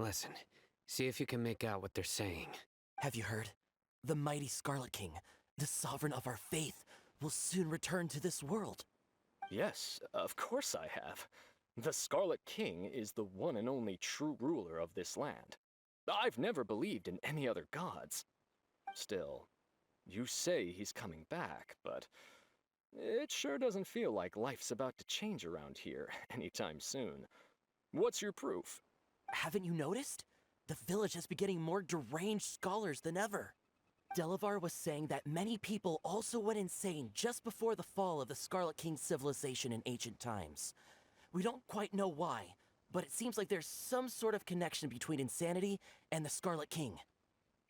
Listen, see if you can make out what they're saying. Have you heard? The mighty Scarlet King, the sovereign of our faith, will soon return to this world. Yes, of course I have. The Scarlet King is the one and only true ruler of this land. I've never believed in any other gods. Still, you say he's coming back, but it sure doesn't feel like life's about to change around here anytime soon. What's your proof? Haven't you noticed? The village has been getting more deranged scholars than ever. Delavar was saying that many people also went insane just before the fall of the Scarlet King civilization in ancient times. We don't quite know why, but it seems like there's some sort of connection between insanity and the Scarlet King.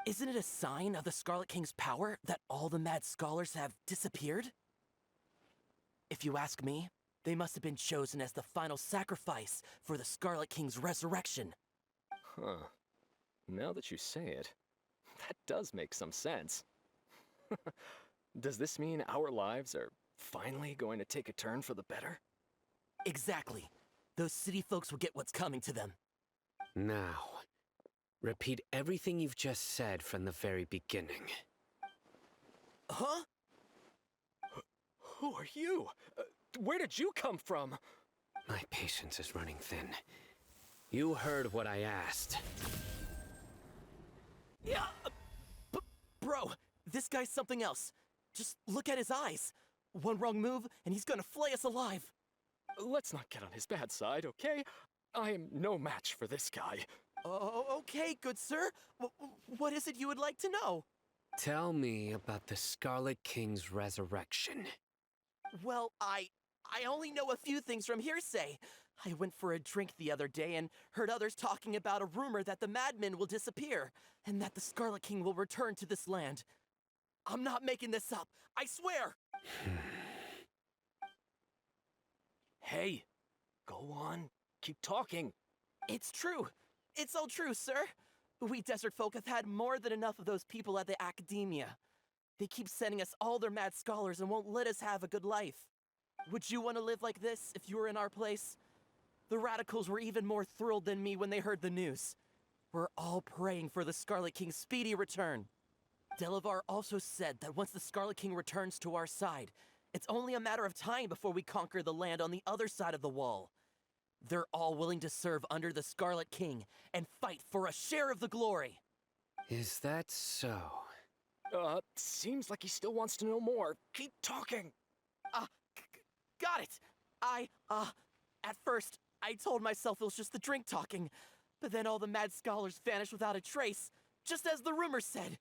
Isn't it a sign of the Scarlet King's power that all the mad scholars have disappeared? If you ask me, they must have been chosen as the final sacrifice for the Scarlet King's resurrection. Huh. Now that you say it, that does make some sense. Does this mean our lives are finally going to take a turn for the better? Exactly. Those city folks will get what's coming to them. Now, repeat everything you've just said from the very beginning. Huh? Who are you? Where did you come from? My patience is running thin. You heard what I asked. Yeah, bro, this guy's something else. Just look at his eyes. One wrong move, and he's gonna flay us alive. Let's not get on his bad side, okay? I am no match for this guy. Oh, okay, good sir. What is it you would like to know? Tell me about the Scarlet King's resurrection. Well, I only know a few things from hearsay. I went for a drink the other day and heard others talking about a rumor that the madmen will disappear, and that the Scarlet King will return to this land. I'm not making this up, I swear! Hey, go on, keep talking. It's true. It's all true, sir. We desert folk have had more than enough of those people at the Akademiya. They keep sending us all their mad scholars and won't let us have a good life. Would you want to live like this if you were in our place? The radicals were even more thrilled than me when they heard the news. We're all praying for the Scarlet King's speedy return. Delavar also said that once the Scarlet King returns to our side, it's only a matter of time before we conquer the land on the other side of the wall. They're all willing to serve under the Scarlet King and fight for a share of the glory. Is that so? Seems like he still wants to know more. Keep talking. Got it. At first, I told myself it was just the drink talking, but then all the mad scholars vanished without a trace, just as the rumors said.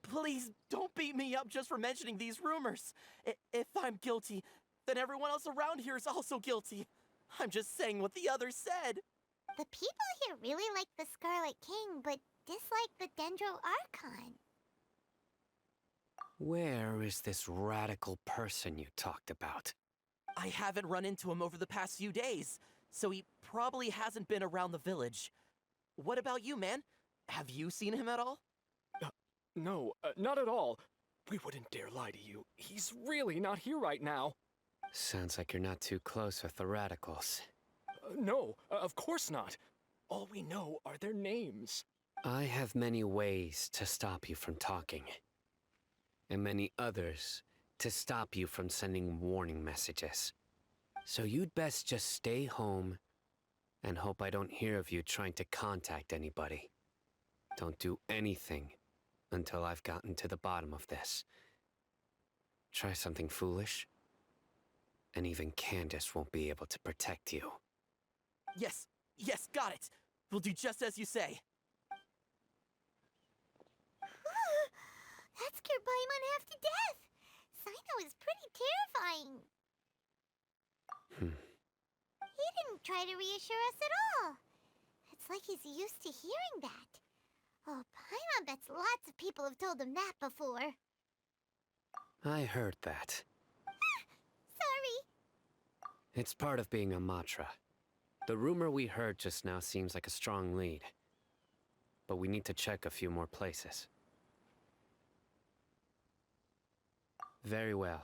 Please, don't beat me up just for mentioning these rumors. If I'm guilty, then everyone else around here is also guilty. I'm just saying what the others said. The people here really like the Scarlet King, but dislike the Dendro Archon. Where is this radical person you talked about? I haven't run into him over the past few days, so he probably hasn't been around the village. What about you, man? Have you seen him at all? No, not at all. We wouldn't dare lie to you. He's really not here right now. Sounds like you're not too close with the radicals. No, of course not. All we know are their names. I have many ways to stop you from talking. And many others to stop you from sending warning messages. So you'd best just stay home and hope I don't hear of you trying to contact anybody. Don't do anything until I've gotten to the bottom of this. Try something foolish, and even Candace won't be able to protect you. Yes, got it. We'll do just as you say. That scared Paimon half to death. Sino is pretty terrifying. He didn't try to reassure us at all. It's like he's used to hearing that. Oh, Paimon bets lots of people have told him that before. I heard that. Sorry. It's part of being a Matra. The rumor we heard just now seems like a strong lead. But we need to check a few more places. Very well.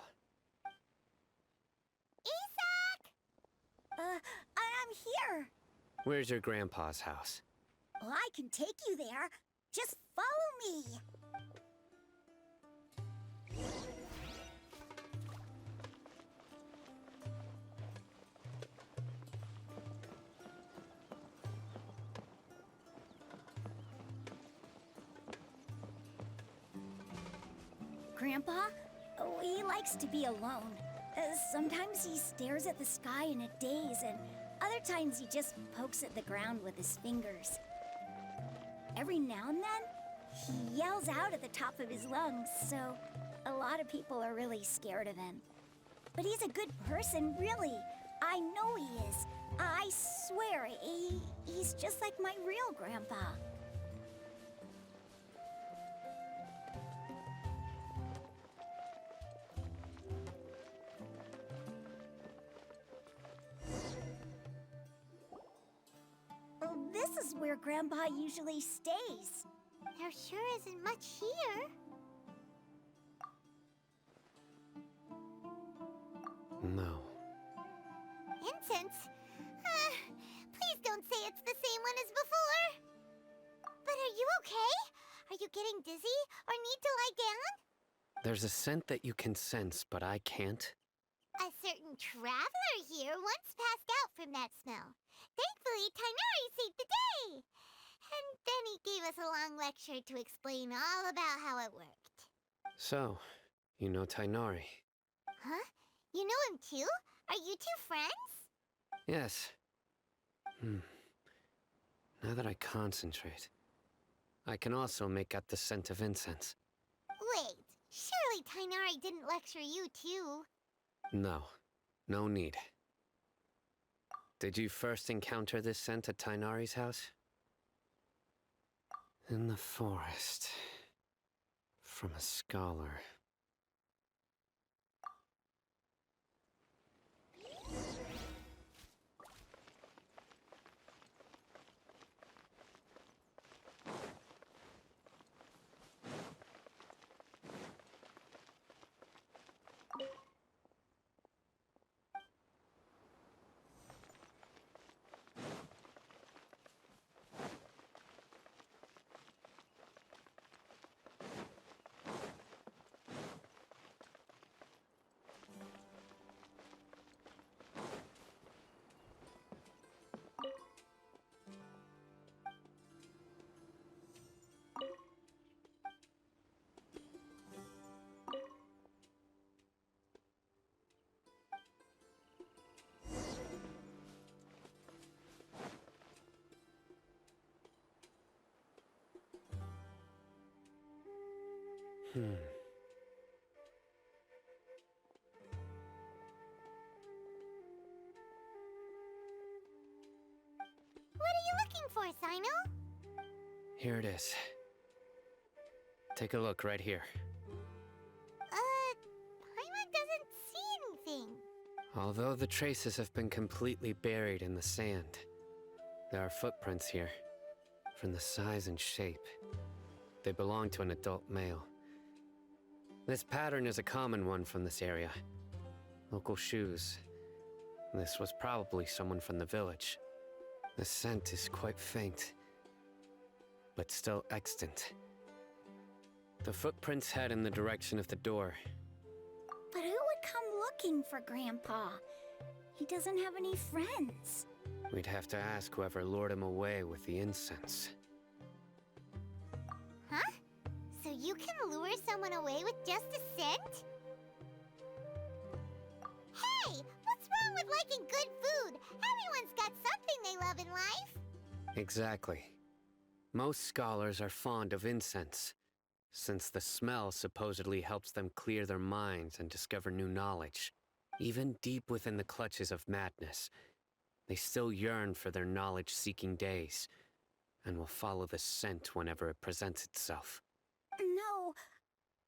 Isak! I'm here. Where's your grandpa's house? Well, I can take you there. Just follow me. Grandpa, he likes to be alone. Sometimes he stares at the sky in a daze, and other times he just pokes at the ground with his fingers. Every now and then, he yells out at the top of his lungs, so a lot of people are really scared of him. But he's a good person, really. I know he is. I swear, he's just like my real grandpa. This is where Grandpa usually stays. There sure isn't much here. No. Incense? Please don't say it's the same one as before. But are you okay? Are you getting dizzy or need to lie down? There's a scent that you can sense, but I can't. A certain traveler here once passed out from that smell. Thankfully, Tainari saved the day. And then he gave us a long lecture to explain all about how it worked. So, you know Tainari? Huh? You know him too? Are you two friends? Yes. Now that I concentrate, I can also make out the scent of incense. Wait, surely Tainari didn't lecture you too. No, no need. Did you first encounter this scent at Tainari's house? In the forest. From a scholar. What are you looking for, Sino? Here it is. Take a look right here. Paimon doesn't see anything. Although the traces have been completely buried in the sand, there are footprints here. From the size and shape, they belong to an adult male. This pattern is a common one from this area. Local shoes. This was probably someone from the village. The scent is quite faint, but still extant. The footprints head in the direction of the door. But who would come looking for Grandpa? He doesn't have any friends. We'd have to ask whoever lured him away with the incense. Huh? So you can lure someone away with just a scent? Hey! What's wrong with liking good food? Everyone's got something they love in life. Exactly. Most scholars are fond of incense, since the smell supposedly helps them clear their minds and discover new knowledge. Even deep within the clutches of madness, they still yearn for their knowledge-seeking days, and will follow the scent whenever it presents itself. No,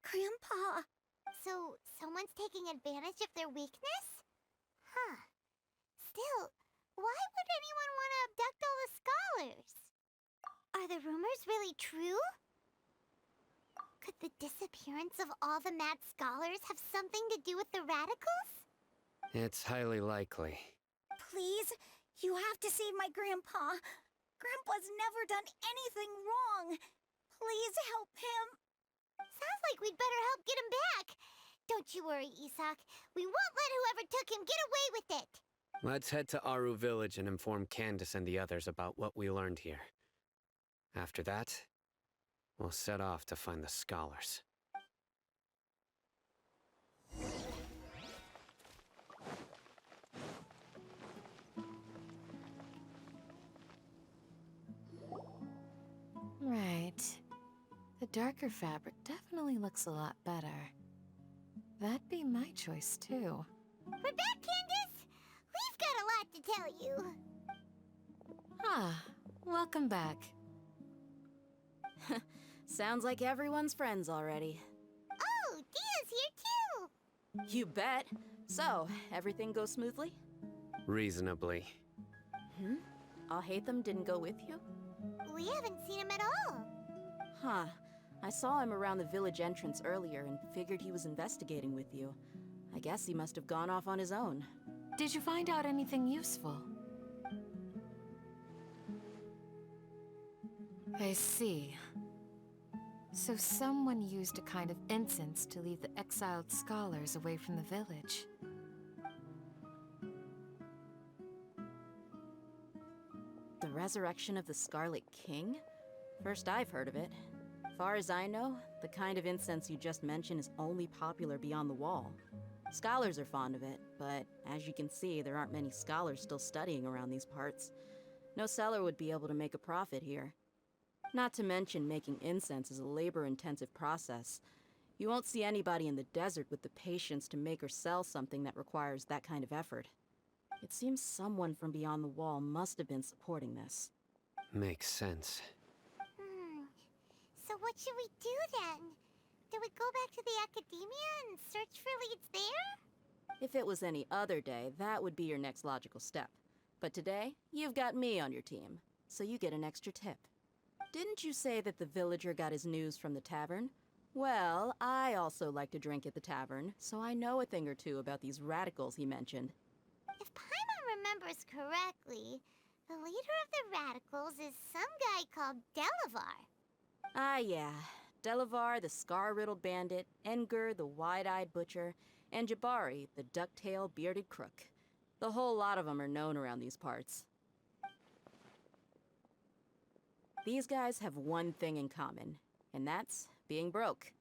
Grandpa. So, someone's taking advantage of their weakness? Huh. Still, why would anyone want to abduct all the scholars? Are the rumors really true? Could the disappearance of all the mad scholars have something to do with the radicals? It's highly likely. Please, you have to save my Grandpa. Grandpa's never done anything wrong. Please help him. Sounds like we'd better help get him back. Don't you worry, Isak. We won't let whoever took him get away with it. Let's head to Aru Village and inform Candace and the others about what we learned here. After that, we'll set off to find the scholars. Right. The darker fabric definitely looks a lot better. That'd be my choice, too. We're back, Candace! We've got a lot to tell you. Ah, welcome back. Sounds like everyone's friends already. Oh, Dia's here too! You bet. So, everything goes smoothly? Reasonably. Alhaitham didn't go with you? We haven't seen him at all. Huh. I saw him around the village entrance earlier and figured he was investigating with you. I guess he must have gone off on his own. Did you find out anything useful? I see. So someone used a kind of incense to lead the exiled scholars away from the village. The resurrection of the Scarlet King? First I've heard of it. Far as I know, the kind of incense you just mentioned is only popular beyond the wall. Scholars are fond of it, but as you can see, there aren't many scholars still studying around these parts. No seller would be able to make a profit here. Not to mention making incense is a labor-intensive process. You won't see anybody in the desert with the patience to make or sell something that requires that kind of effort. It seems someone from beyond the wall must have been supporting this. Makes sense. So what should we do then? Do we go back to the Akademiya and search for leads there? If it was any other day, that would be your next logical step. But today, you've got me on your team, so you get an extra tip. Didn't you say that the villager got his news from the tavern? Well, I also like to drink at the tavern, so I know a thing or two about these radicals he mentioned. If Paimon remembers correctly, the leader of the radicals is some guy called Delavar. Ah, yeah. Delavar, the scar-riddled bandit, Engur, the wide-eyed butcher, and Jabari, the duck-tailed bearded crook. The whole lot of them are known around these parts. These guys have one thing in common, and that's being broke.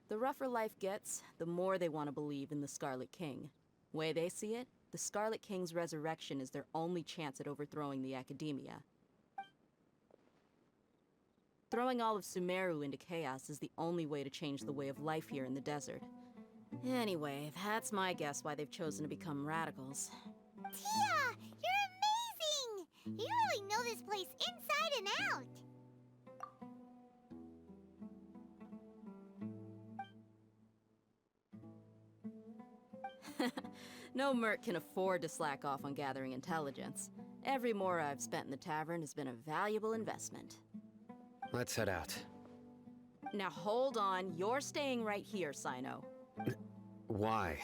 The rougher life gets, the more they want to believe in the Scarlet King. Way they see it, the Scarlet King's resurrection is their only chance at overthrowing the Akademiya. Throwing all of Sumeru into chaos is the only way to change the way of life here in the desert. Anyway, that's my guess why they've chosen to become radicals. Tia, you're amazing! You really know this place inside and out. No merc can afford to slack off on gathering intelligence. Every mora I've spent in the tavern has been a valuable investment. Let's head out. Now hold on, you're staying right here, Sino. Why?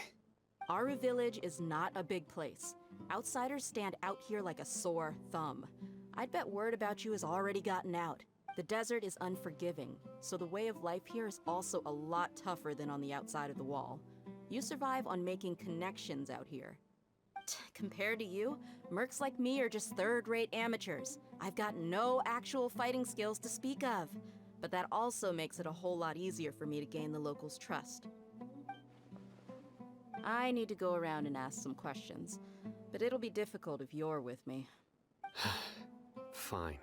Aru Village is not a big place. Outsiders stand out here like a sore thumb. I'd bet word about you has already gotten out. The desert is unforgiving, so the way of life here is also a lot tougher than on the outside of the wall. You survive on making connections out here. Compared to you, mercs like me are just third-rate amateurs. I've got no actual fighting skills to speak of. But that also makes it a whole lot easier for me to gain the locals' trust. I need to go around and ask some questions, but it'll be difficult if you're with me. Fine.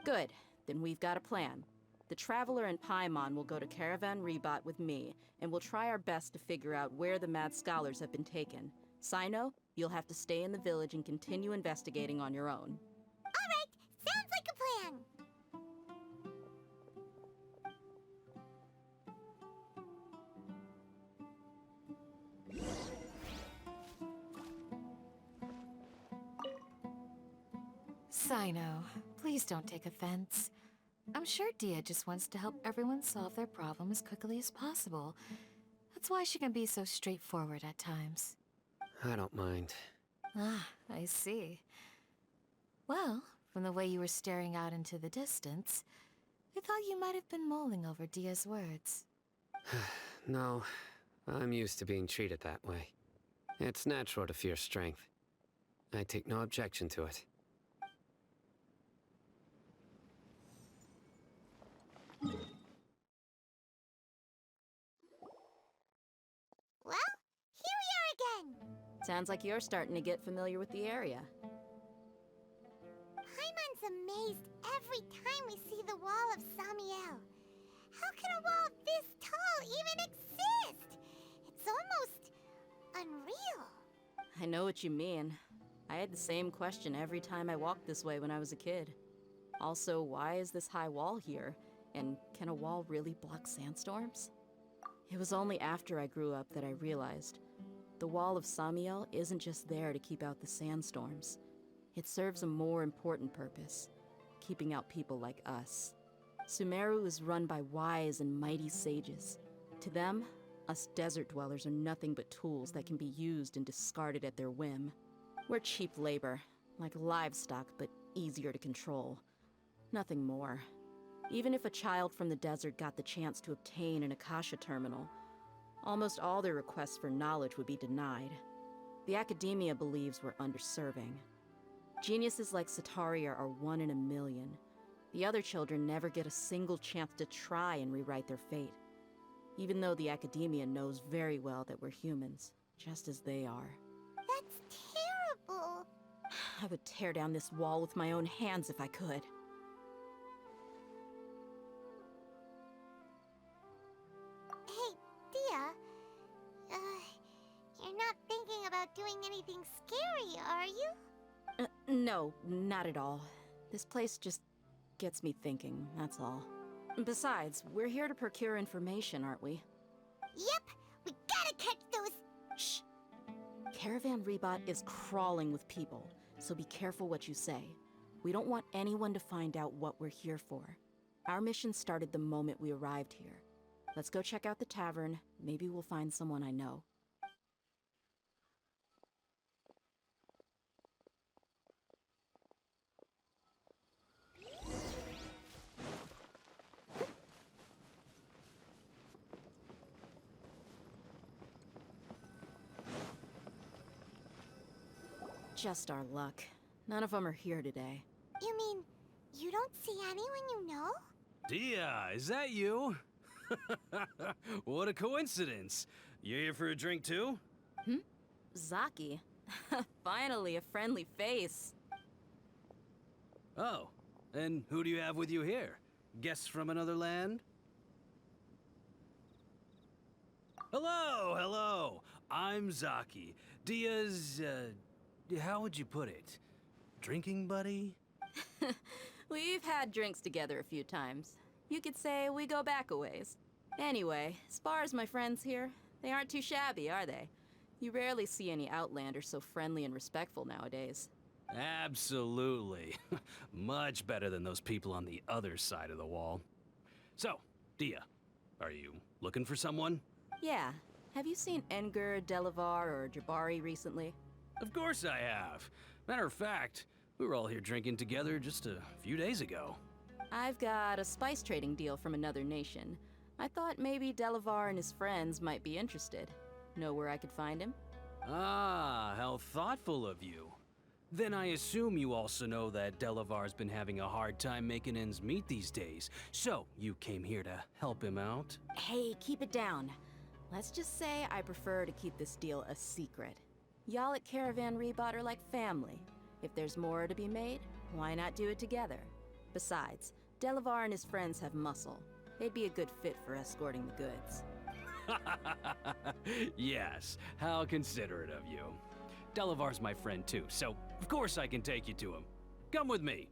Good, then we've got a plan. The Traveler and Paimon will go to Caravan Rebot with me, and we'll try our best to figure out where the Mad Scholars have been taken. Sino, you'll have to stay in the village and continue investigating on your own. All right, sounds like a plan. Sino, please don't take offense. I'm sure Dia just wants to help everyone solve their problem as quickly as possible. That's why she can be so straightforward at times. I don't mind. Ah, I see. Well, From the way you were staring out into the distance, I thought you might have been mulling over Dia's words. No, I'm used to being treated that way. It's natural to fear strength. I take no objection to it. Well, here we are again. Sounds like you're starting to get familiar with the area. Paimon's amazed every time we see the wall of Samiel. How can a wall this tall even exist? It's almost unreal. I know what you mean. I had the same question every time I walked this way when I was a kid. Also, why is this high wall here? And can a wall really block sandstorms? It was only after I grew up that I realized the wall of Samiel isn't just there to keep out the sandstorms. It serves a more important purpose, keeping out people like us. Sumeru is run by wise and mighty sages. To them, us desert dwellers are nothing but tools that can be used and discarded at their whim. We're cheap labor, like livestock, but easier to control. Nothing more. Even if a child from the desert got the chance to obtain an Akasha terminal, almost all their requests for knowledge would be denied. The Akademiya believes we're underserving. Geniuses like Sataria are 1 in a million. The other children never get a single chance to try and rewrite their fate. Even though the Akademiya knows very well that we're humans, just as they are. That's terrible. I would tear down this wall with my own hands if I could. Hey, Dia. You're not thinking about doing anything scary, are you? No, not at all. This place just gets me thinking, that's all. Besides, we're here to procure information, aren't we? Yep, we gotta catch those. Shh! Caravan Rebot is crawling with people, so be careful what you say. We don't want anyone to find out what we're here for. Our mission started the moment we arrived here. Let's go check out the tavern. Maybe we'll find someone I know. Just our luck. None of them are here today. You mean, you don't see anyone you know? Dia, is that you? What a coincidence. You here for a drink too? Zaki. Finally, a friendly face. Oh, and who do you have with you here? Guests from another land? Hello, hello. I'm Zaki. Dia's, how would you put it? Drinking buddy? We've had drinks together a few times. You could say we go back a ways. Anyway, as far as my friends here, they aren't too shabby, are they? You rarely see any Outlanders so friendly and respectful nowadays. Absolutely. Much better than those people on the other side of the wall. So, Dia, are you looking for someone? Yeah. Have you seen Enger, Delavar, or Jabari recently? Of course I have. Matter of fact, we were all here drinking together just a few days ago. I've got a spice trading deal from another nation. I thought maybe Delavar and his friends might be interested. Know where I could find him? Ah, how thoughtful of you. Then I assume you also know that Delavar's been having a hard time making ends meet these days, so you came here to help him out? Hey, keep it down. Let's just say I prefer to keep this deal a secret. Y'all at Caravan Rebot are like family. If there's more to be made, why not do it together? Besides, Delavar and his friends have muscle. They'd be a good fit for escorting the goods. Yes, how considerate of you. Delavar's my friend too, so of course I can take you to him. Come with me.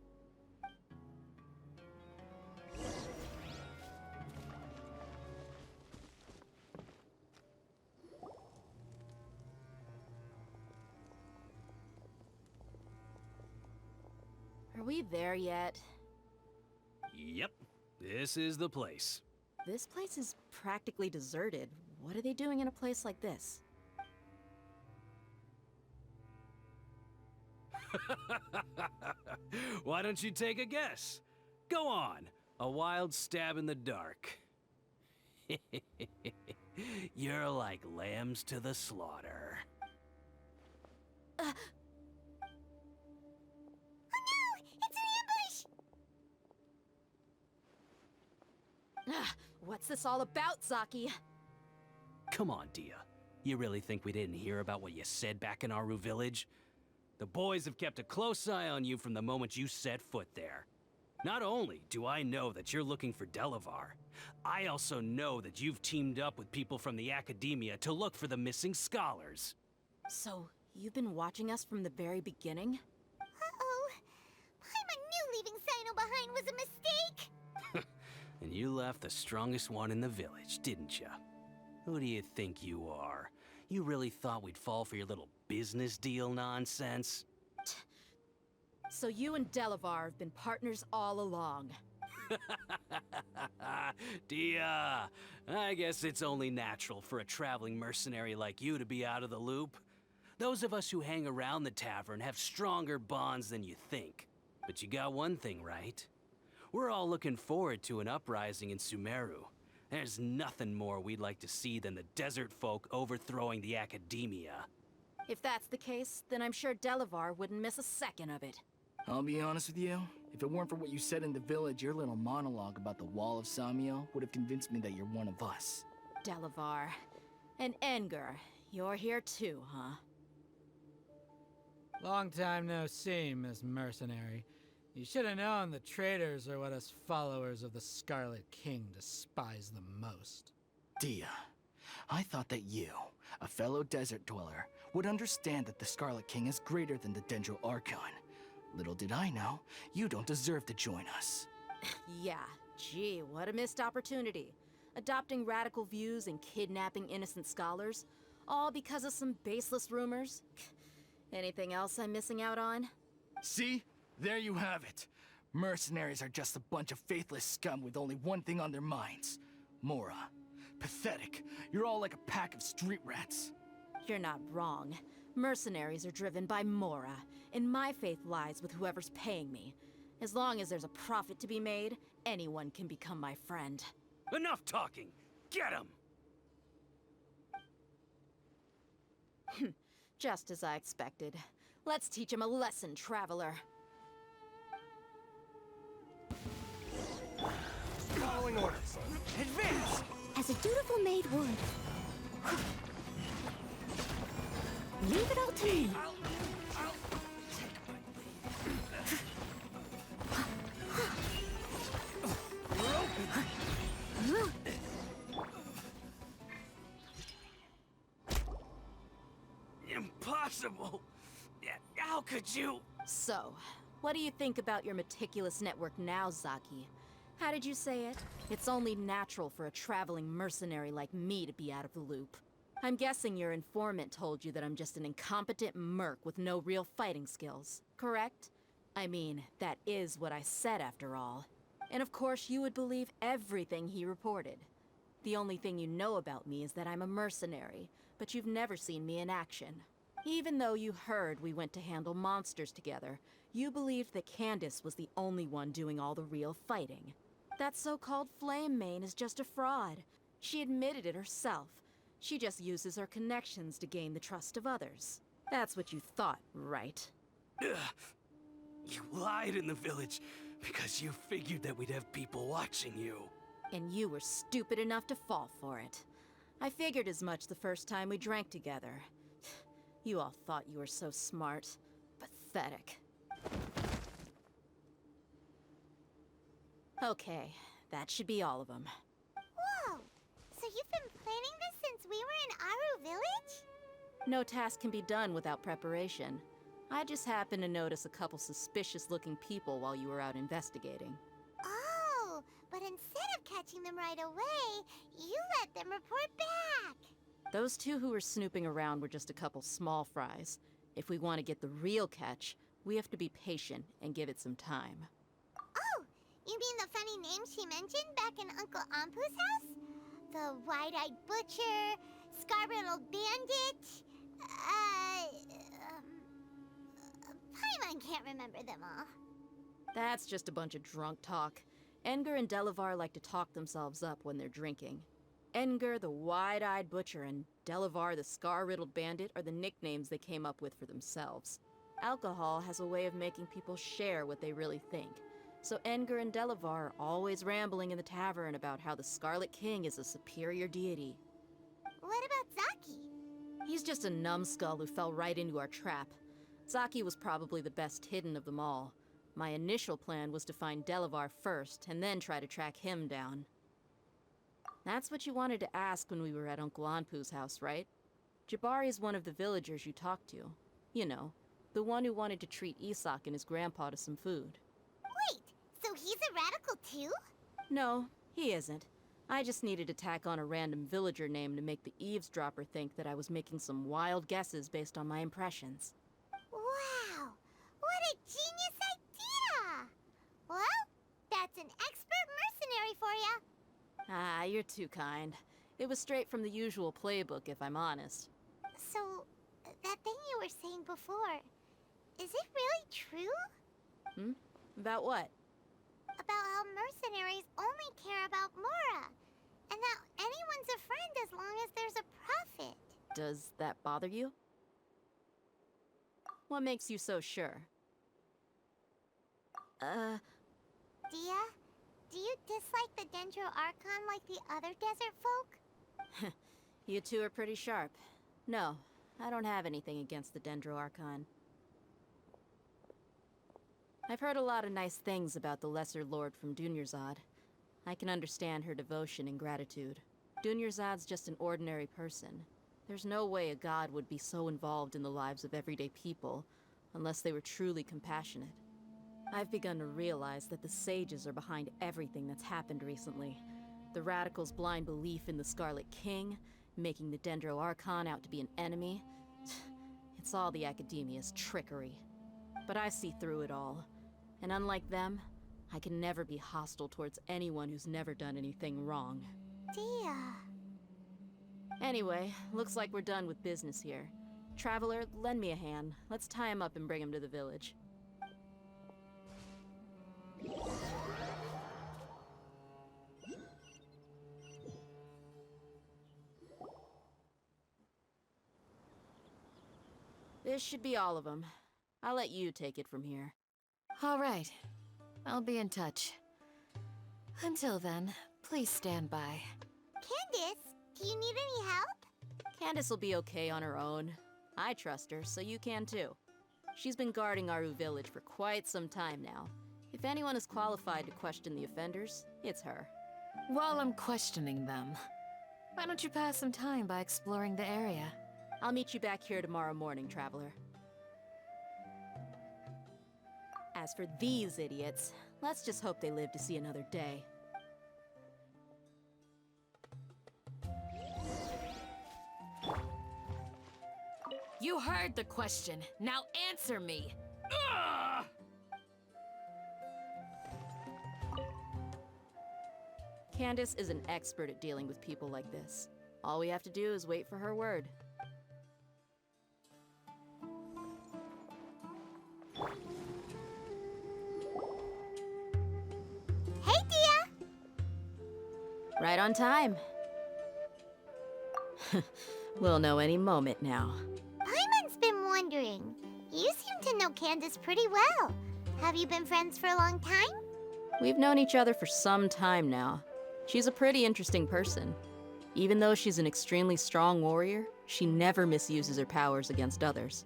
Are we there yet? Yep, this is the place. This place is practically deserted. What are they doing in a place like this? Why don't you take a guess? Go on, a wild stab in the dark. You're like lambs to the slaughter. Oh no! It's an ambush! What's this all about, Zaki? Come on, Dia. You really think we didn't hear about what you said back in Aru village? The boys have kept a close eye on you from the moment you set foot there. Not only do I know that you're looking for Delavar, I also know that you've teamed up with people from the Akademiya to look for the missing scholars. So, you've been watching us from the very beginning? Uh-oh. Paimon knew leaving Sino behind was a mistake! And you left the strongest one in the village, didn't you? Who do you think you are? You really thought we'd fall for your little business deal nonsense? So you and Delavar have been partners all along. Dia, I guess it's only natural for a traveling mercenary like you to be out of the loop. Those of us who hang around the tavern have stronger bonds than you think. But you got one thing right. We're all looking forward to an uprising in Sumeru. There's nothing more we'd like to see than the desert folk overthrowing the Akademiya. If that's the case, then I'm sure Delavar wouldn't miss a second of it. I'll be honest with you. If it weren't for what you said in the village, your little monologue about the Wall of Samiel would have convinced me that you're one of us. Delavar. And Engar, you're here too, huh? Long time no see, Miss Mercenary. You should have known the traitors are what us followers of the Scarlet King despise the most. Dia, I thought that you, a fellow desert dweller, would understand that the Scarlet King is greater than the Dendro Archon. Little did I know, you don't deserve to join us. Yeah, gee, what a missed opportunity. Adopting radical views and kidnapping innocent scholars, all because of some baseless rumors. Anything else I'm missing out on? See? There you have it. Mercenaries are just a bunch of faithless scum with only one thing on their minds. Mora. Pathetic. You're all like a pack of street rats. You're not wrong. Mercenaries are driven by Mora, and my faith lies with whoever's paying me. As long as there's a profit to be made, anyone can become my friend. Enough talking! Get him! Just as I expected. Let's teach him a lesson, traveler. Following orders. Advance! As a dutiful maid would. Leave it all to me. Impossible! How could you? So, what do you think about your meticulous network now, Zaki? How did you say it? It's only natural for a traveling mercenary like me to be out of the loop. I'm guessing your informant told you that I'm just an incompetent merc with no real fighting skills, correct? I mean, that is what I said after all. And of course you would believe everything he reported. The only thing you know about me is that I'm a mercenary, but you've never seen me in action. Even though you heard we went to handle monsters together, you believed that Candace was the only one doing all the real fighting. That so-called Flame Mane is just a fraud. She admitted it herself. She just uses her connections to gain the trust of others. That's what you thought, right? Ugh. You lied in the village because you figured that we'd have people watching you. And you were stupid enough to fall for it. I figured as much the first time we drank together. You all thought you were so smart. Pathetic. Okay, that should be all of them. Whoa! So you've been planning this since we were in Aru village? No task can be done without preparation. I just happened to notice a couple suspicious-looking people while you were out investigating. Oh, but instead of catching them right away, you let them report back. Those two who were snooping around were just a couple small fries. If we want to get the real catch, we have to be patient and give it some time. Oh, you mean the funny name she mentioned back in Uncle Ampu's house? The wide-eyed butcher, scar-riddled bandit, Paimon can't remember them all. That's just a bunch of drunk talk. Edgar and Delavar like to talk themselves up when they're drinking. Edgar, the wide-eyed butcher, and Delavar, the scar-riddled bandit, are the nicknames they came up with for themselves. Alcohol has a way of making people share what they really think. So Edgar and Delavar are always rambling in the tavern about how the Scarlet King is a superior deity. What about Zaki? He's just a numbskull who fell right into our trap. Zaki was probably the best hidden of them all. My initial plan was to find Delavar first, and then try to track him down. That's what you wanted to ask when we were at Uncle Anpu's house, right? Jabari is one of the villagers you talked to. You know, the one who wanted to treat Isak and his grandpa to some food. Wait, so he's a radical too? No, he isn't. I just needed to tack on a random villager name to make the eavesdropper think that I was making some wild guesses based on my impressions. Wow, what a genius idea! Well, that's an expert mercenary for ya. Ah, you're too kind. It was straight from the usual playbook, if I'm honest. So, that thing you were saying before, is it really true? About what? About how mercenaries only care about Mora, and that anyone's a friend as long as there's a profit. Does that bother you? What makes you so sure? Dia, do you dislike the Dendro Archon like the other desert folk? You two are pretty sharp. No, I don't have anything against the Dendro Archon. I've heard a lot of nice things about the Lesser Lord from Dunyarzad. I can understand her devotion and gratitude. Dunyarzad's just an ordinary person. There's no way a god would be so involved in the lives of everyday people, unless they were truly compassionate. I've begun to realize that the sages are behind everything that's happened recently. The radicals' blind belief in the Scarlet King, making the Dendro Archon out to be an enemy. It's all the Akademiya's trickery. But I see through it all. And unlike them, I can never be hostile towards anyone who's never done anything wrong. Dia. Anyway, looks like we're done with business here. Traveler, lend me a hand. Let's tie him up and bring him to the village. This should be all of them. I'll let you take it from here. All right. I'll be in touch. Until then, please stand by. Candace, do you need any help? Candace will be okay on her own. I trust her, so you can too. She's been guarding Aru village for quite some time now. If anyone is qualified to question the offenders, it's her. While I'm questioning them, why don't you pass some time by exploring the area? I'll meet you back here tomorrow morning, Traveler. As for these idiots, let's just hope they live to see another day. You heard the question. Now answer me. Candace is an expert at dealing with people like this. All we have to do is wait for her word. Hey, Dia! Right on time. We'll know any moment now. Paimon's been wondering. You seem to know Candace pretty well. Have you been friends for a long time? We've known each other for some time now. She's a pretty interesting person. Even though she's an extremely strong warrior, she never misuses her powers against others.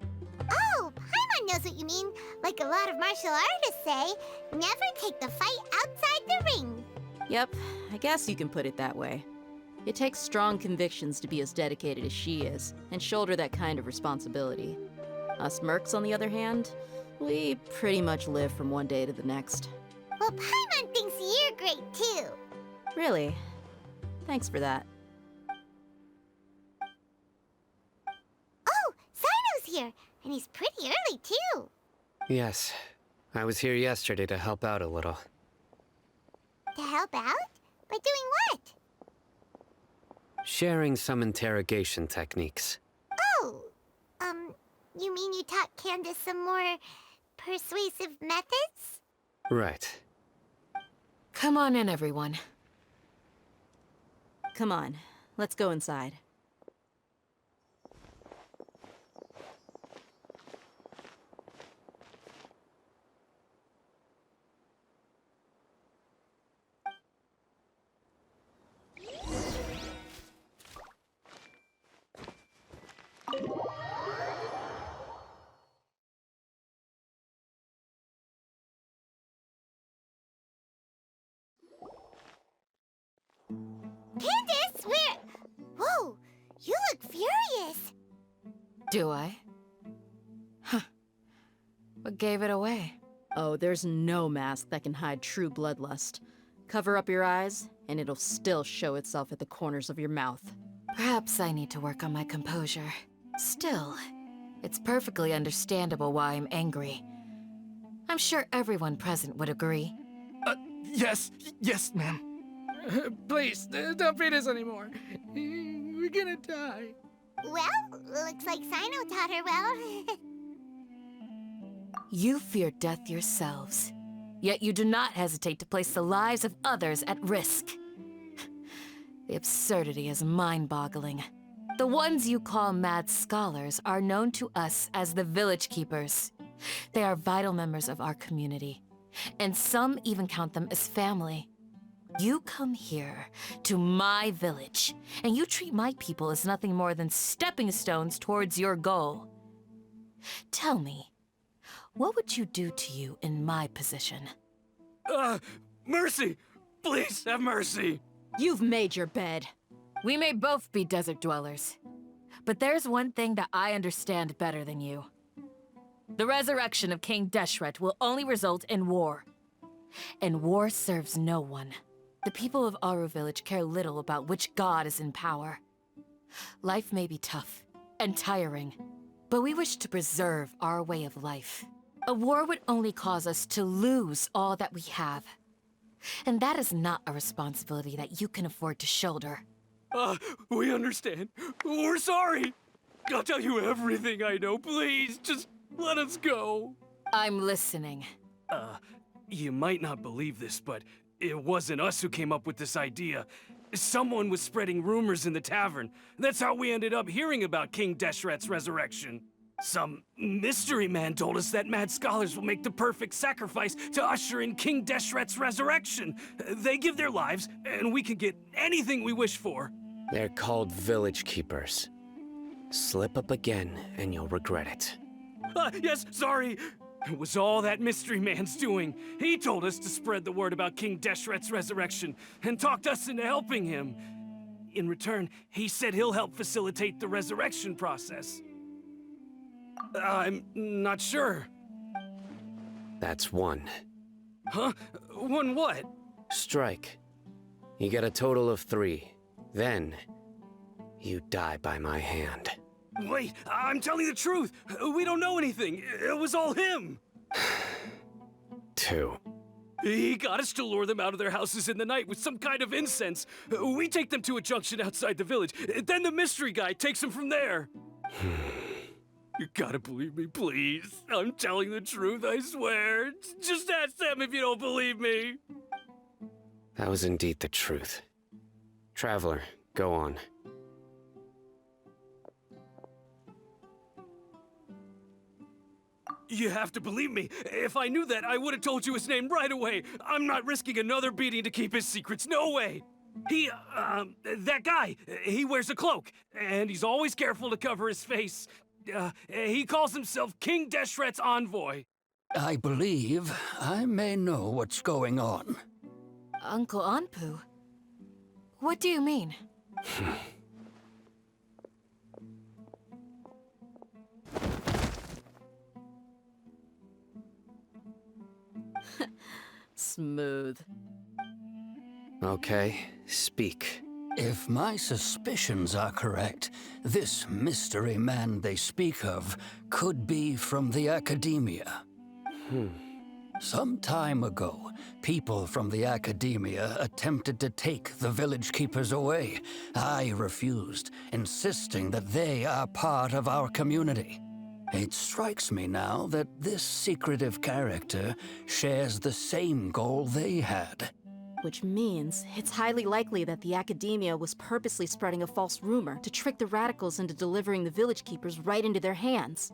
Oh, Paimon knows what you mean. Like a lot of martial artists say, never take the fight outside the ring. Yep, I guess you can put it that way. It takes strong convictions to be as dedicated as she is, and shoulder that kind of responsibility. Us mercs, on the other hand, we pretty much live from one day to the next. Well, Paimon thinks you're great too. Really? Thanks for that. Oh, Sino's here, and he's pretty early too. Yes. I was here yesterday to help out a little. To help out? By doing what? Sharing some interrogation techniques. Oh, you mean you taught Candace some more persuasive methods? Right. Come on in, everyone. Come on, let's go inside. Candace, where... Whoa, you look furious. Do I? Huh. What gave it away? Oh, there's no mask that can hide true bloodlust. Cover up your eyes, and it'll still show itself at the corners of your mouth. Perhaps I need to work on my composure. Still, it's perfectly understandable why I'm angry. I'm sure everyone present would agree. Yes, ma'am. Please, don't beat us anymore. We're gonna die. Well, looks like Sino taught her well. You fear death yourselves, yet you do not hesitate to place the lives of others at risk. The absurdity is mind-boggling. The ones you call mad scholars are known to us as the Village Keepers. They are vital members of our community, and some even count them as family. You come here, to my village, and you treat my people as nothing more than stepping stones towards your goal. Tell me, what would you do to you in my position? Mercy! Please have mercy! You've made your bed. We may both be desert dwellers, but there's one thing that I understand better than you. The resurrection of King Deshret will only result in war. And war serves no one. The people of Aru Village care little about which god is in power. Life may be tough and tiring, but we wish to preserve our way of life. A war would only cause us to lose all that we have. And that is not a responsibility that you can afford to shoulder. We understand. We're sorry. I'll tell you everything I know. Please, just let us go. I'm listening. You might not believe this, but it wasn't us who came up with this idea. Someone was spreading rumors in the tavern. That's how we ended up hearing about King Deshret's resurrection. Some mystery man told us that mad scholars will make the perfect sacrifice to usher in King Deshret's resurrection. They give their lives, and we can get anything we wish for. They're called Village Keepers. Slip up again, and you'll regret it. Yes, sorry. It was all that mystery man's doing. He told us to spread the word about King Deshret's resurrection, and talked us into helping him. In return, he said he'll help facilitate the resurrection process. I'm not sure. That's one. Huh? One what? Strike. You get a total of 3. Then, you die by my hand. Wait, I'm telling the truth. We don't know anything. It was all him. 2. He got us to lure them out of their houses in the night with some kind of incense. We take them to a junction outside the village. Then the mystery guy takes them from there. You gotta believe me, please. I'm telling the truth, I swear. Just ask them if you don't believe me. That was indeed the truth. Traveler, go on. You have to believe me. If I knew that, I would have told you his name right away. I'm not risking another beating to keep his secrets. No way. That guy, he wears a cloak, and he's always careful to cover his face. He calls himself King Deshret's envoy. I believe I may know what's going on. Uncle Anpu? What do you mean? Smooth. Okay, speak. If my suspicions are correct, this mystery man they speak of could be from the Akademiya. Some time ago, people from the Akademiya attempted to take the village keepers away. I refused, insisting that they are part of our community. It strikes me now that this secretive character shares the same goal they had. Which means it's highly likely that the Akademiya was purposely spreading a false rumor to trick the radicals into delivering the village keepers right into their hands.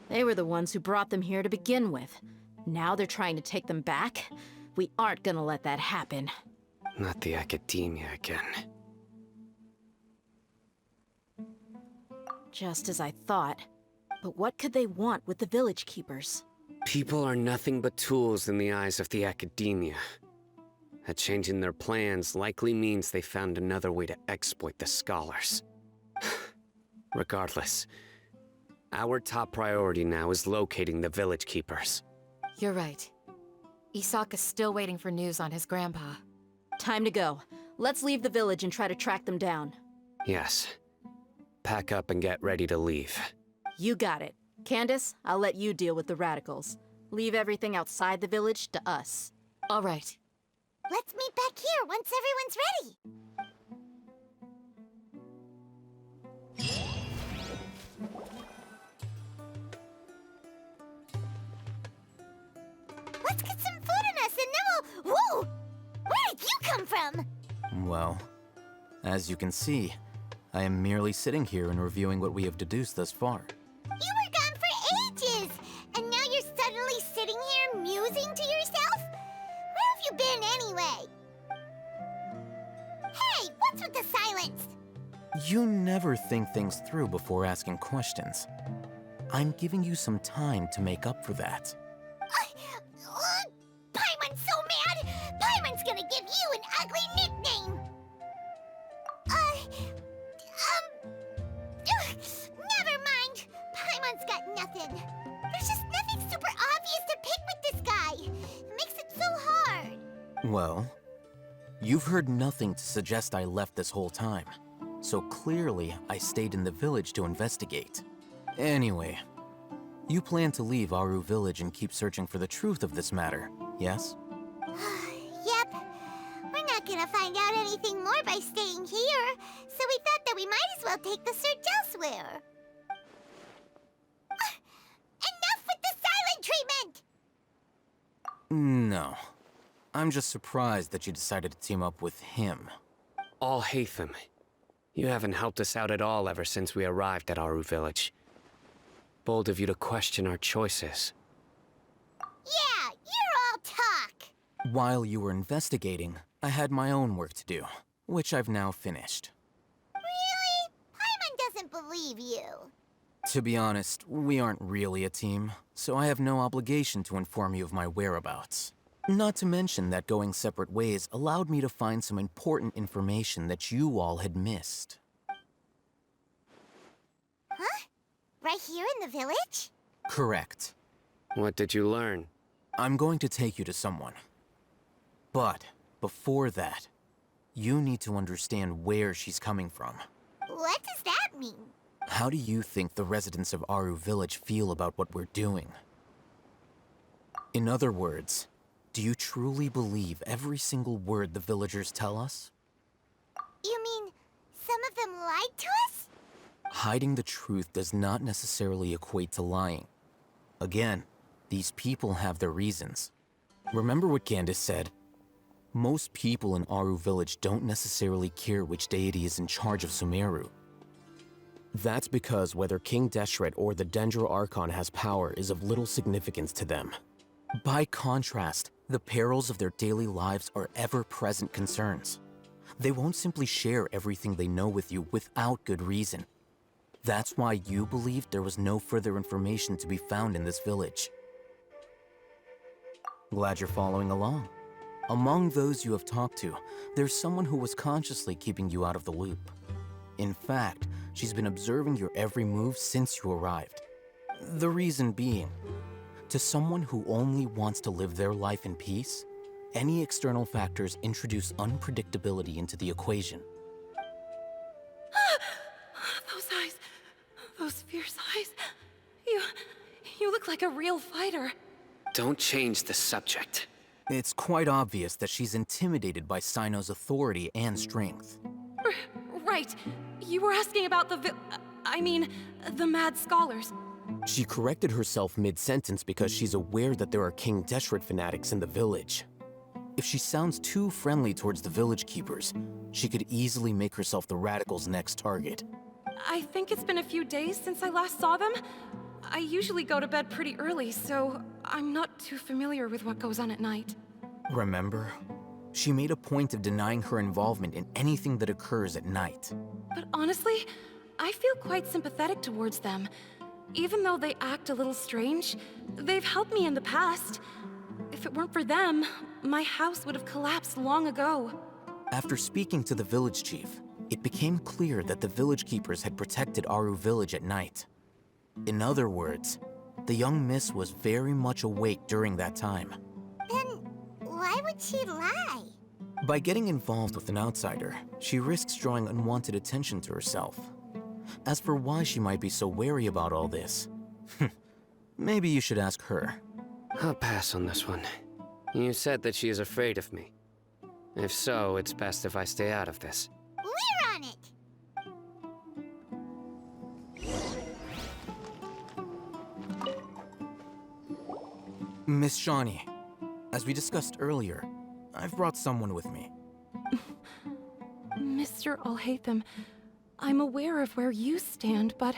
They were the ones who brought them here to begin with. Now they're trying to take them back? We aren't gonna let that happen. Not the Akademiya again. Just as I thought. But what could they want with the village keepers? People are nothing but tools in the eyes of the Akademiya. A change in their plans likely means they found another way to exploit the scholars. Regardless, our top priority now is locating the village keepers. You're right. Isaka's still waiting for news on his grandpa. Time to go. Let's leave the village and try to track them down. Yes. Pack up and get ready to leave. You got it. Candace, I'll let you deal with the radicals. Leave everything outside the village to us. All right. Let's meet back here once everyone's ready. Let's get some food in us and then we'll... Whoa! Where did you come from? Well, as you can see, I am merely sitting here and reviewing what we have deduced thus far. You were gone for ages! And now you're suddenly sitting here musing to yourself? Where have you been anyway? Hey, what's with the silence? You never think things through before asking questions. I'm giving you some time to make up for that. Paimon's so mad! Paimon's gonna give you an ugly nickname! Never mind. Paimon's got nothing. There's just nothing super obvious to pick with this guy. It makes it so hard. Well, you've heard nothing to suggest I left this whole time. So clearly, I stayed in the village to investigate. Anyway, you plan to leave Aru village and keep searching for the truth of this matter, yes? Yep. We're not gonna find out anything more by staying here, so we thought that we might as well take the search elsewhere. Enough with the silent treatment! No. I'm just surprised that you decided to team up with him. All Hatham, you haven't helped us out at all ever since we arrived at Aru village. Bold of you to question our choices. Yeah, you're all talk! While you were investigating, I had my own work to do, which I've now finished. Really? Paimon doesn't believe you. To be honest, we aren't really a team, so I have no obligation to inform you of my whereabouts. Not to mention that going separate ways allowed me to find some important information that you all had missed. Huh? Right here in the village? Correct. What did you learn? I'm going to take you to someone. But before that, you need to understand where she's coming from. What does that mean? How do you think the residents of Aru village feel about what we're doing? In other words, do you truly believe every single word the villagers tell us? You mean, some of them lied to us? Hiding the truth does not necessarily equate to lying. Again, these people have their reasons. Remember what Candace said? Most people in Aru village don't necessarily care which deity is in charge of Sumeru. That's because whether King Deshret or the Dendro Archon has power is of little significance to them. By contrast, the perils of their daily lives are ever-present concerns. They won't simply share everything they know with you without good reason. That's why you believed there was no further information to be found in this village. Glad you're following along. Among those you have talked to, there's someone who was consciously keeping you out of the loop. In fact, she's been observing your every move since you arrived. The reason being, to someone who only wants to live their life in peace, any external factors introduce unpredictability into the equation. Those eyes. Those fierce eyes. You look like a real fighter. Don't change the subject. It's quite obvious that she's intimidated by Sino's authority and strength. Right. You were asking about the I mean, the mad scholars. She corrected herself mid-sentence because she's aware that there are King Deshret fanatics in the village. If she sounds too friendly towards the village keepers, she could easily make herself the radicals' next target. I think it's been a few days since I last saw them. I usually go to bed pretty early, so I'm not too familiar with what goes on at night. Remember? She made a point of denying her involvement in anything that occurs at night. But honestly, I feel quite sympathetic towards them. Even though they act a little strange, they've helped me in the past. If it weren't for them, my house would have collapsed long ago. After speaking to the village chief, it became clear that the village keepers had protected Aru village at night. In other words, the young miss was very much awake during that time. Then why would she lie? By getting involved with an outsider, she risks drawing unwanted attention to herself. As for why she might be so wary about all this, maybe you should ask her. I'll pass on this one. You said that she is afraid of me. If so, it's best if I stay out of this. We're on it! Miss Shawnee, as we discussed earlier, I've brought someone with me. Mr. Alhaitham, I'm aware of where you stand, but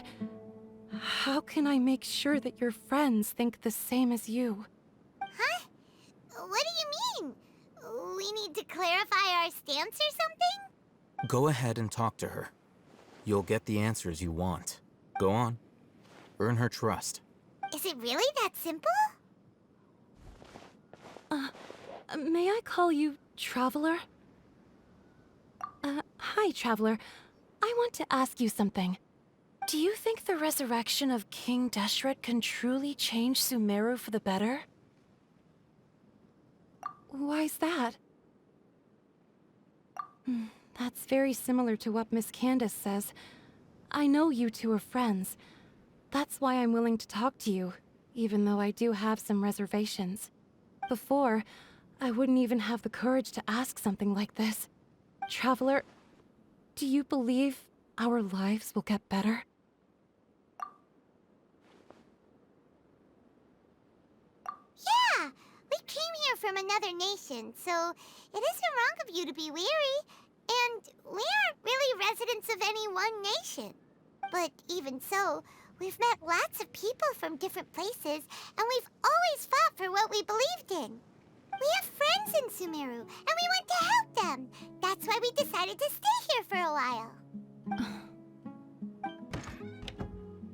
how can I make sure that your friends think the same as you? Huh? What do you mean? We need to clarify our stance or something? Go ahead and talk to her. You'll get the answers you want. Go on. Earn her trust. Is it really that simple? May I call you Traveler? Hi, Traveler. I want to ask you something. Do you think the resurrection of King Deshret can truly change Sumeru for the better? Why's that? That's very similar to what Miss Candace says. I know you two are friends. That's why I'm willing to talk to you, even though I do have some reservations. Before, I wouldn't even have the courage to ask something like this. Traveler, do you believe our lives will get better? Yeah! We came here from another nation, so it isn't wrong of you to be weary. And we aren't really residents of any one nation. But even so, we've met lots of people from different places, and we've always fought for what we believed in. We have friends in Sumeru, and we want to help them. That's why we decided to stay here for a while.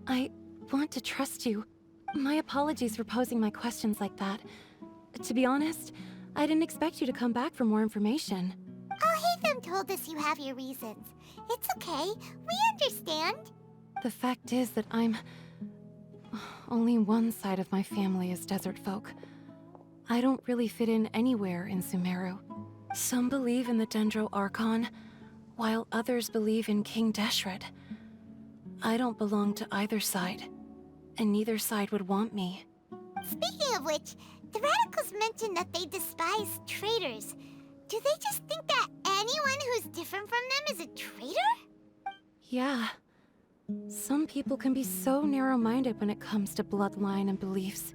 I want to trust you. My apologies for posing my questions like that. To be honest, I didn't expect you to come back for more information. Alhaitham told us you have your reasons. It's okay. We understand. The fact is that only one side of my family is desert folk. I don't really fit in anywhere in Sumeru. Some believe in the Dendro Archon, while others believe in King Deshret. I don't belong to either side, and neither side would want me. Speaking of which, the radicals mentioned that they despise traitors. Do they just think that anyone who's different from them is a traitor? Yeah. Some people can be so narrow-minded when it comes to bloodline and beliefs.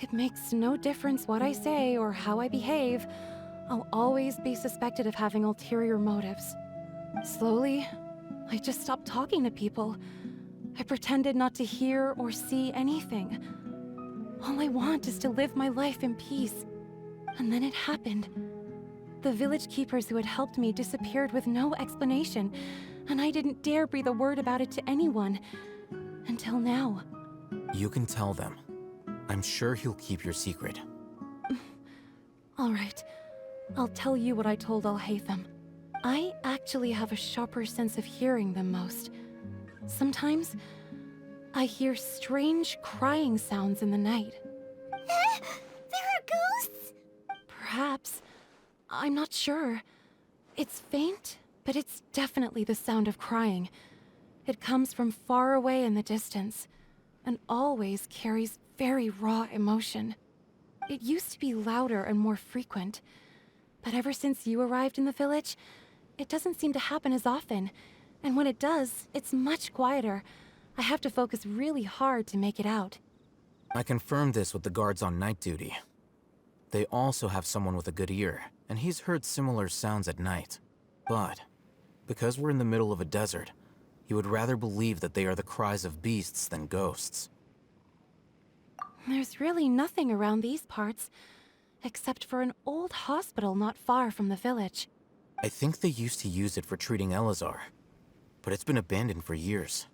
It makes no difference what I say or how I behave. I'll always be suspected of having ulterior motives. Slowly, I just stopped talking to people. I pretended not to hear or see anything. All I want is to live my life in peace. And then it happened. The village keepers who had helped me disappeared with no explanation, and I didn't dare breathe a word about it to anyone. Until now. You can tell them. I'm sure he'll keep your secret. All right. I'll tell you what I told Alhaitham. I actually have a sharper sense of hearing than most. Sometimes, I hear strange crying sounds in the night. There are ghosts? Perhaps. I'm not sure. It's faint, but it's definitely the sound of crying. It comes from far away in the distance, and always carries very raw emotion. It used to be louder and more frequent, but ever since you arrived in the village, it doesn't seem to happen as often. And when it does, it's much quieter. I have to focus really hard to make it out. I confirmed this with the guards on night duty. They also have someone with a good ear, and he's heard similar sounds at night. But, because we're in the middle of a desert, he would rather believe that they are the cries of beasts than ghosts. There's really nothing around these parts, except for an old hospital not far from the village. I think they used to use it for treating Elazar, but it's been abandoned for years.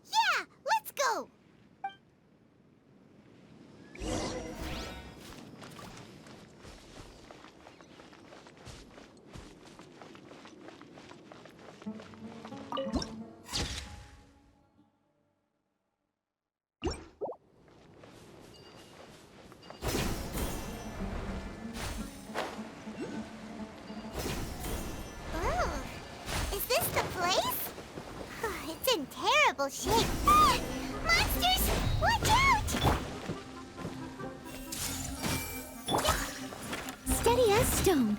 Yeah, let's go! In terrible shape. Ah! Monsters! Watch out! Steady as stone.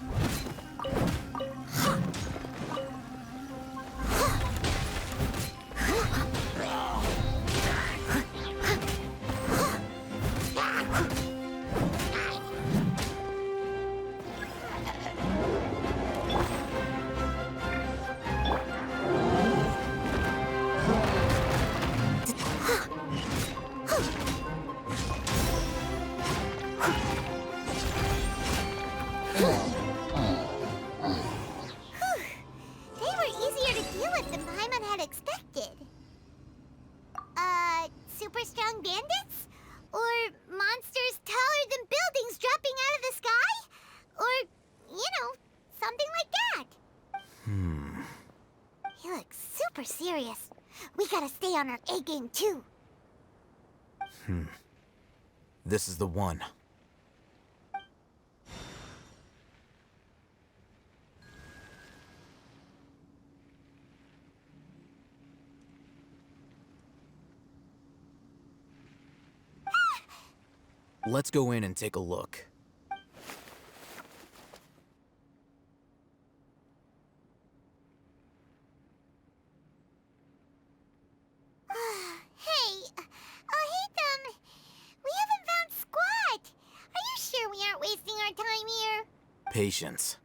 Super strong bandits? Or monsters taller than buildings dropping out of the sky? Or, something like that. He looks super serious. We gotta stay on our A game too. This is the one. Let's go in and take a look. Hey, we haven't found squat. Are you sure we aren't wasting our time here? Patience.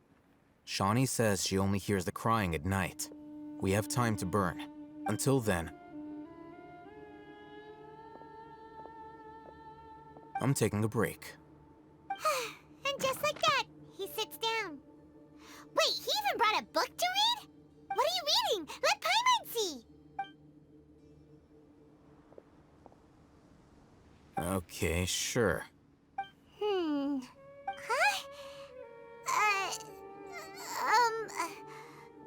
Shawnee says she only hears the crying at night. We have time to burn. Until then, I'm taking a break. And just like that, he sits down. Wait, he even brought a book to read? What are you reading? Let Paimon see! Okay, sure.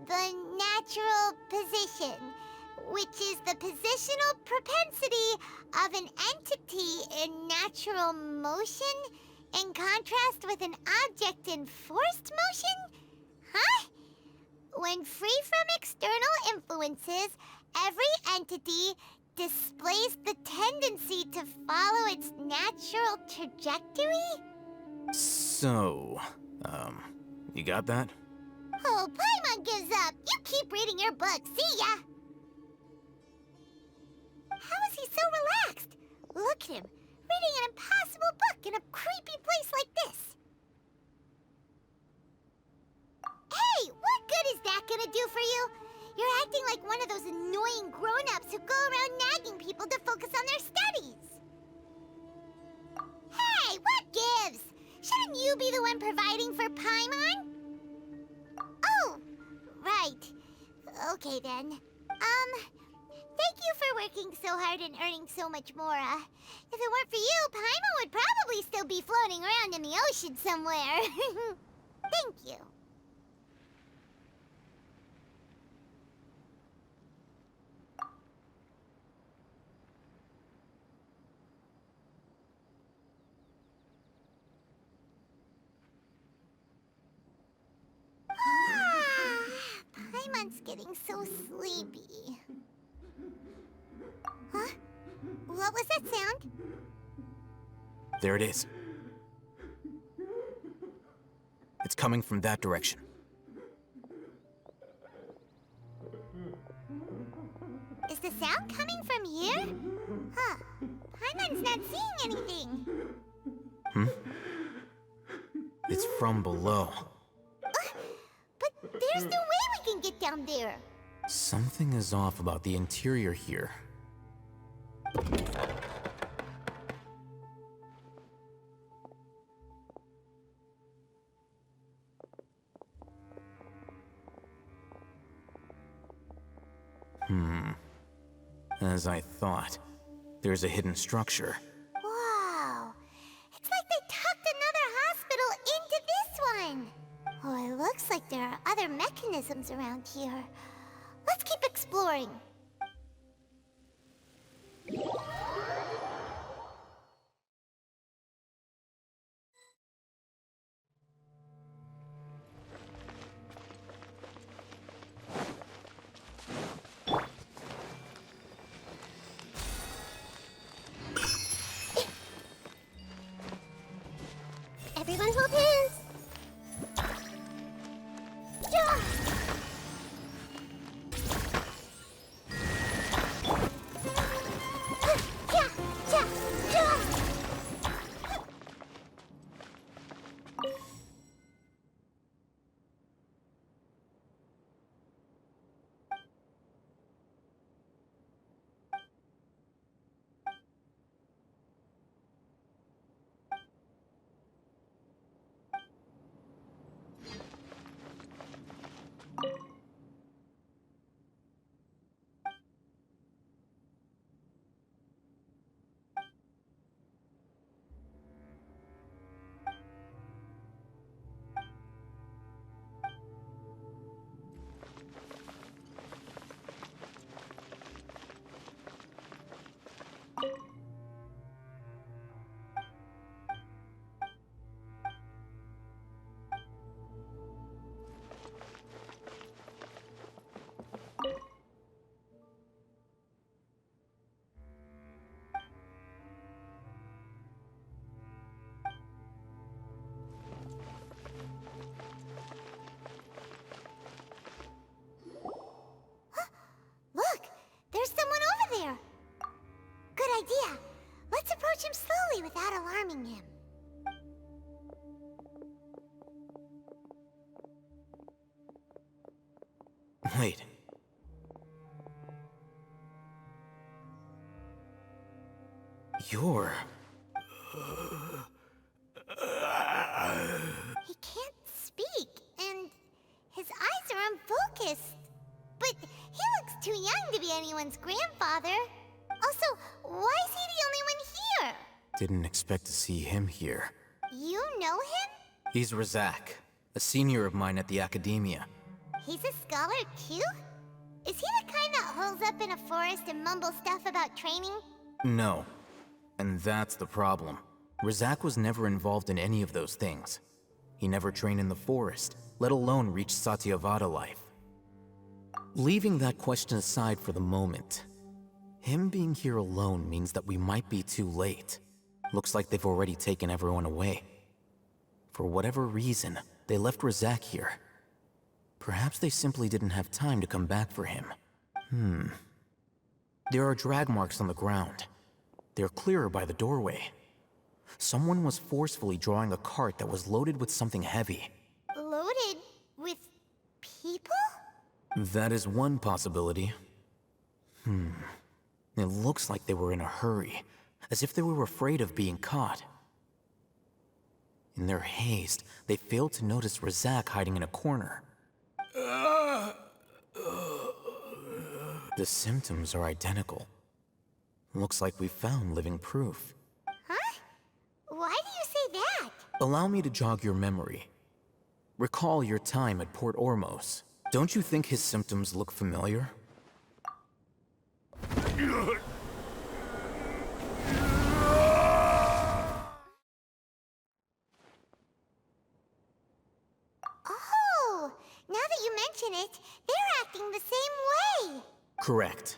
The natural position, which is the positional propensity of an entity in natural motion in contrast with an object in forced motion? Huh? When free from external influences, every entity displays the tendency to follow its natural trajectory? So, you got that? Oh, Paimon gives up. You keep reading your book. See ya! How is he so relaxed? Look at him, reading an impossible book in a creepy place like this. Hey, what good is that gonna do for you? You're acting like one of those annoying grown-ups who go around nagging people to focus on their studies. Hey, what gives? Shouldn't you be the one providing for Paimon? Oh, right. Okay then. Thank you for working so hard and earning so much more. If it weren't for you, Paimon would probably still be floating around in the ocean somewhere. Thank you. Paimon's getting so sleepy. Huh? What was that sound? There it is. It's coming from that direction. It's from below. But there's no way we can get down there. Something is off about the interior here. As I thought, there's a hidden structure. Wow. It's like they tucked another hospital into this one. Oh, it looks like there are other mechanisms around here. Let's keep exploring. Everyone hold hands. Yeah. Yeah, yeah, yeah. Look, there's someone over there. Good idea. Let's approach him slowly without alarming him. Wait. You're... He can't speak, and his eyes are unfocused. But he looks too young to be anyone's grandfather. Also, why is he the only one here? Didn't expect to see him here. You know him? He's Razak, a senior of mine at the Akademiya. He's a scholar too? Is he the kind that holes up in a forest and mumbles stuff about training? No. And that's the problem. Razak was never involved in any of those things. He never trained in the forest, let alone reach Satyavada Life. Leaving that question aside for the moment, him being here alone means that we might be too late. Looks like they've already taken everyone away. For whatever reason, they left Razak here. Perhaps they simply didn't have time to come back for him. There are drag marks on the ground. They're clearer by the doorway. Someone was forcefully drawing a cart that was loaded with something heavy. Loaded with people? That is one possibility. It looks like they were in a hurry, as if they were afraid of being caught. In their haste, they failed to notice Razak hiding in a corner. The symptoms are identical. Looks like we found living proof. Huh? Why do you say that? Allow me to jog your memory. Recall your time at Port Ormos. Don't you think his symptoms look familiar? Oh, now that you mention it, they're acting the same way. Correct.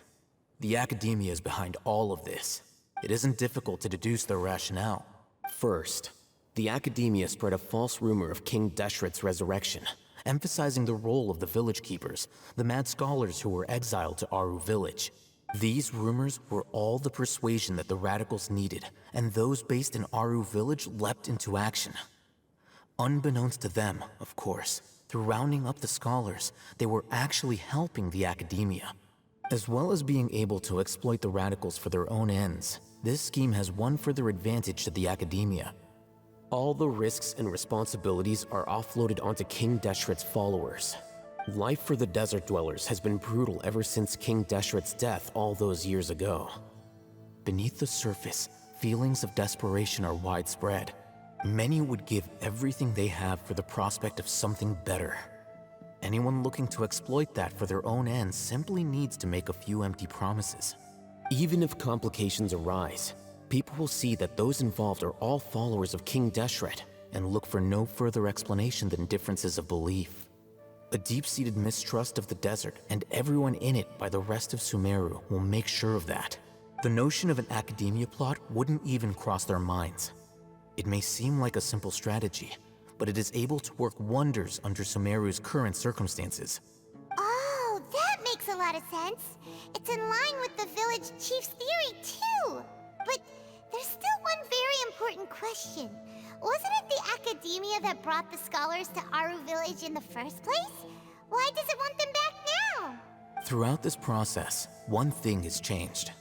The Akademiya is behind all of this. It isn't difficult to deduce their rationale. First, the Akademiya spread a false rumor of King Deshret's resurrection, emphasizing the role of the village keepers, the mad scholars who were exiled to Aru village. These rumors were all the persuasion that the radicals needed, and those based in Aru village leapt into action. Unbeknownst to them, of course, through rounding up the scholars, they were actually helping the Akademiya. As well as being able to exploit the radicals for their own ends, this scheme has one further advantage to the Akademiya. All the risks and responsibilities are offloaded onto King Deshret's followers. Life for the desert dwellers has been brutal ever since King Deshret's death all those years ago. Beneath the surface, feelings of desperation are widespread. Many would give everything they have for the prospect of something better. Anyone looking to exploit that for their own ends simply needs to make a few empty promises. Even if complications arise, people will see that those involved are all followers of King Deshret, and look for no further explanation than differences of belief. A deep-seated mistrust of the desert and everyone in it by the rest of Sumeru will make sure of that. The notion of an Akademiya plot wouldn't even cross their minds. It may seem like a simple strategy, but it is able to work wonders under Sumeru's current circumstances. Oh, that makes a lot of sense. It's in line with the village chief's theory, too. But there's still one very important question. Wasn't it the Akademiya that brought the scholars to Aru Village in the first place? Why does it want them back now? Throughout this process, one thing has changed.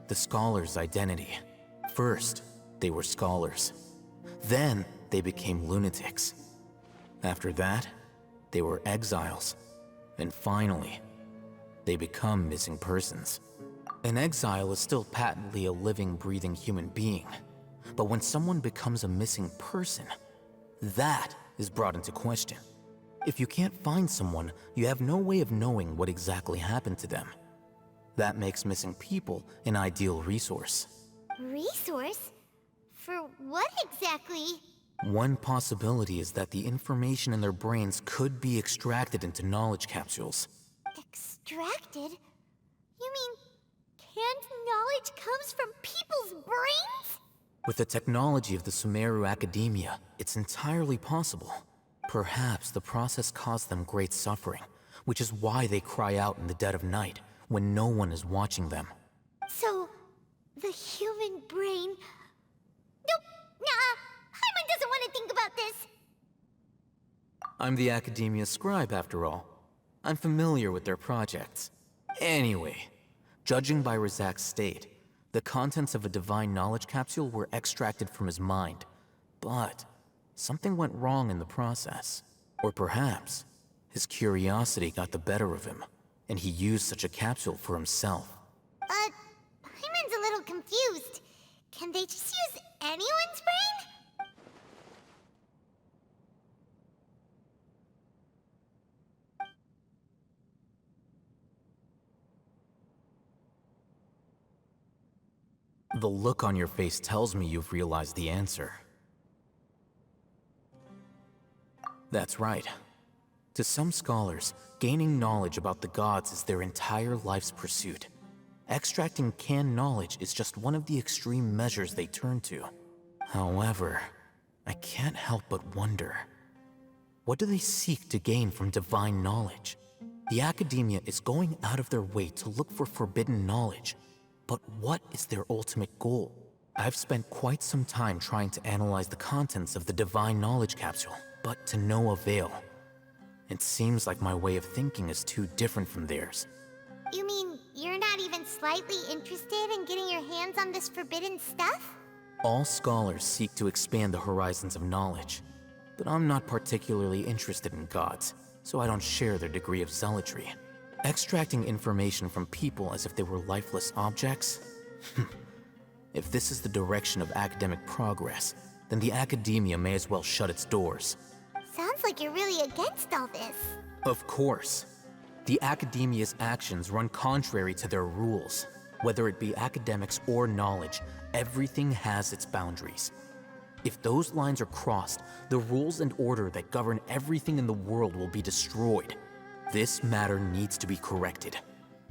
The scholars' identity. First, they were scholars. Then, they became lunatics. After that, they were exiles. And finally, they become missing persons. An exile is still patently a living, breathing human being. But when someone becomes a missing person, that is brought into question. If you can't find someone, you have no way of knowing what exactly happened to them. That makes missing people an ideal resource. Resource? For what exactly? One possibility is that the information in their brains could be extracted into knowledge capsules. Extracted? You mean canned knowledge comes from people's brains? With the technology of the Sumeru Akademiya, it's entirely possible. Perhaps the process caused them great suffering, which is why they cry out in the dead of night, when no one is watching them. So, the human brain... Nope, nah, Hyman doesn't want to think about this. I'm the Akademiya scribe, after all. I'm familiar with their projects. Anyway, judging by Razak's state, the contents of a divine knowledge capsule were extracted from his mind. But something went wrong in the process. Or perhaps his curiosity got the better of him, and he used such a capsule for himself. Hyman's a little confused. Can they just use anyone's brain? The look on your face tells me you've realized the answer. That's right. To some scholars, gaining knowledge about the gods is their entire life's pursuit. Extracting canned knowledge is just one of the extreme measures they turn to. However, I can't help but wonder, what do they seek to gain from divine knowledge? The Akademiya is going out of their way to look for forbidden knowledge. But what is their ultimate goal? I've spent quite some time trying to analyze the contents of the divine knowledge capsule, but to no avail. It seems like my way of thinking is too different from theirs. You mean you're not even slightly interested in getting your hands on this forbidden stuff? All scholars seek to expand the horizons of knowledge, but I'm not particularly interested in gods, so I don't share their degree of zealotry. Extracting information from people as if they were lifeless objects? If this is the direction of academic progress, then the Akademiya may as well shut its doors. Sounds like you're really against all this. Of course. The Akademiya's actions run contrary to their rules. Whether it be academics or knowledge, everything has its boundaries. If those lines are crossed, the rules and order that govern everything in the world will be destroyed. This matter needs to be corrected,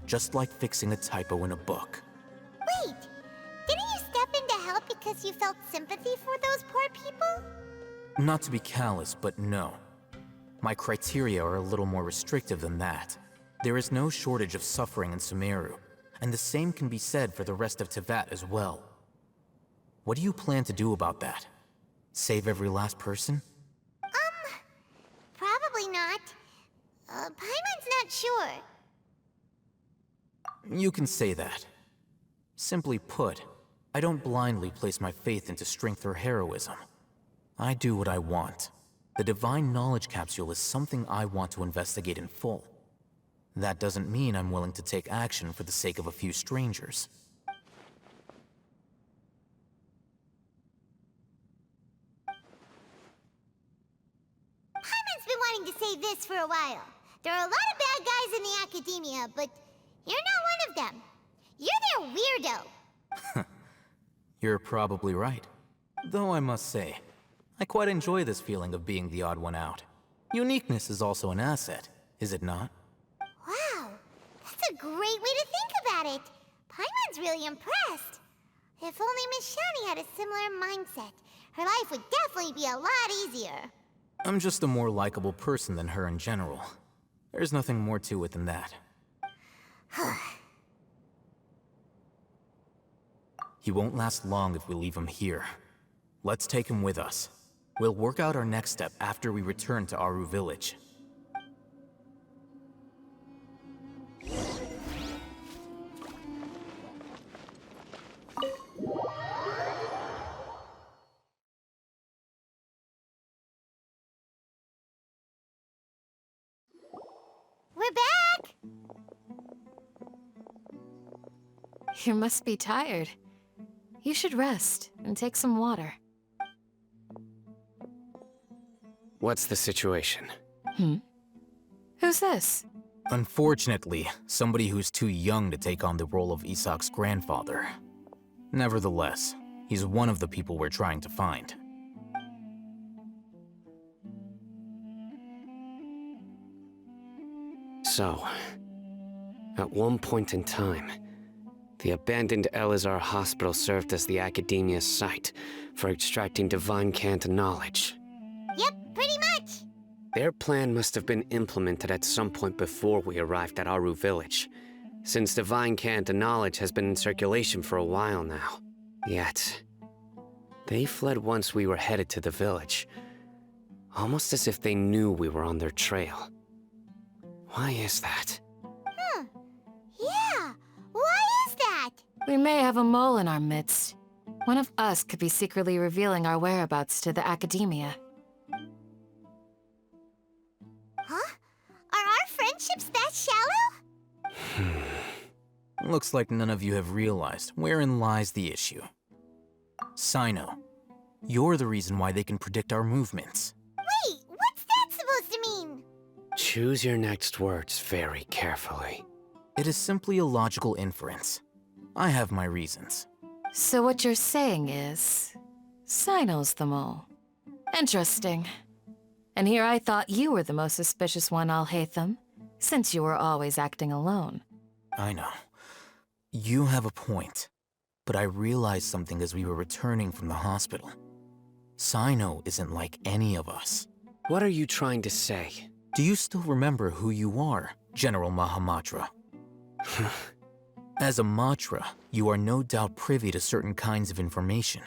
just like fixing a typo in a book. Wait, didn't you step in to help because you felt sympathy for those poor people? Not to be callous, but no. My criteria are a little more restrictive than that. There is no shortage of suffering in Sumeru, and the same can be said for the rest of Teyvat as well. What do you plan to do about that? Save every last person? You can say that. Simply put, I don't blindly place my faith into strength or heroism. I do what I want. The Divine Knowledge Capsule is something I want to investigate in full. That doesn't mean I'm willing to take action for the sake of a few strangers. Paimon's been wanting to say this for a while. There are a lot of bad guys in the Academia, but you're not one of them. You're their weirdo. You're probably right. Though I must say, I quite enjoy this feeling of being the odd one out. Uniqueness is also an asset, is it not? Wow, that's a great way to think about it. Paimon's really impressed. If only Miss Shani had a similar mindset, her life would definitely be a lot easier. I'm just a more likable person than her in general. There's nothing more to it than that. He won't last long if we leave him here. Let's take him with us. We'll work out our next step after we return to Aru Village. We're back! You must be tired. You should rest and take some water. What's the situation? Who's this? Unfortunately, somebody who's too young to take on the role of Isak's grandfather. Nevertheless, he's one of the people we're trying to find. So, at one point in time, the abandoned Elazar Hospital served as the Akademiya's site for extracting divine cant knowledge. Yep, pretty much. Their plan must have been implemented at some point before we arrived at Aru Village, since divine cant knowledge has been in circulation for a while now. Yet, they fled once we were headed to the village, almost as if they knew we were on their trail. Why is that? Yeah, why is that? We may have a mole in our midst. One of us could be secretly revealing our whereabouts to the Akademiya. Huh? Are our friendships that shallow? Looks like none of you have realized wherein lies the issue. Sino, you're the reason why they can predict our movements. Wait, what's that supposed to mean? Choose your next words very carefully. It is simply a logical inference. I have my reasons. So what you're saying is, Sino's the mole. Interesting. And here I thought you were the most suspicious one, Alhaitham, since you were always acting alone. I know. You have a point. But I realized something as we were returning from the hospital. Sino isn't like any of us. What are you trying to say? Do you still remember who you are, General Mahamatra? As a Matra, you are no doubt privy to certain kinds of information.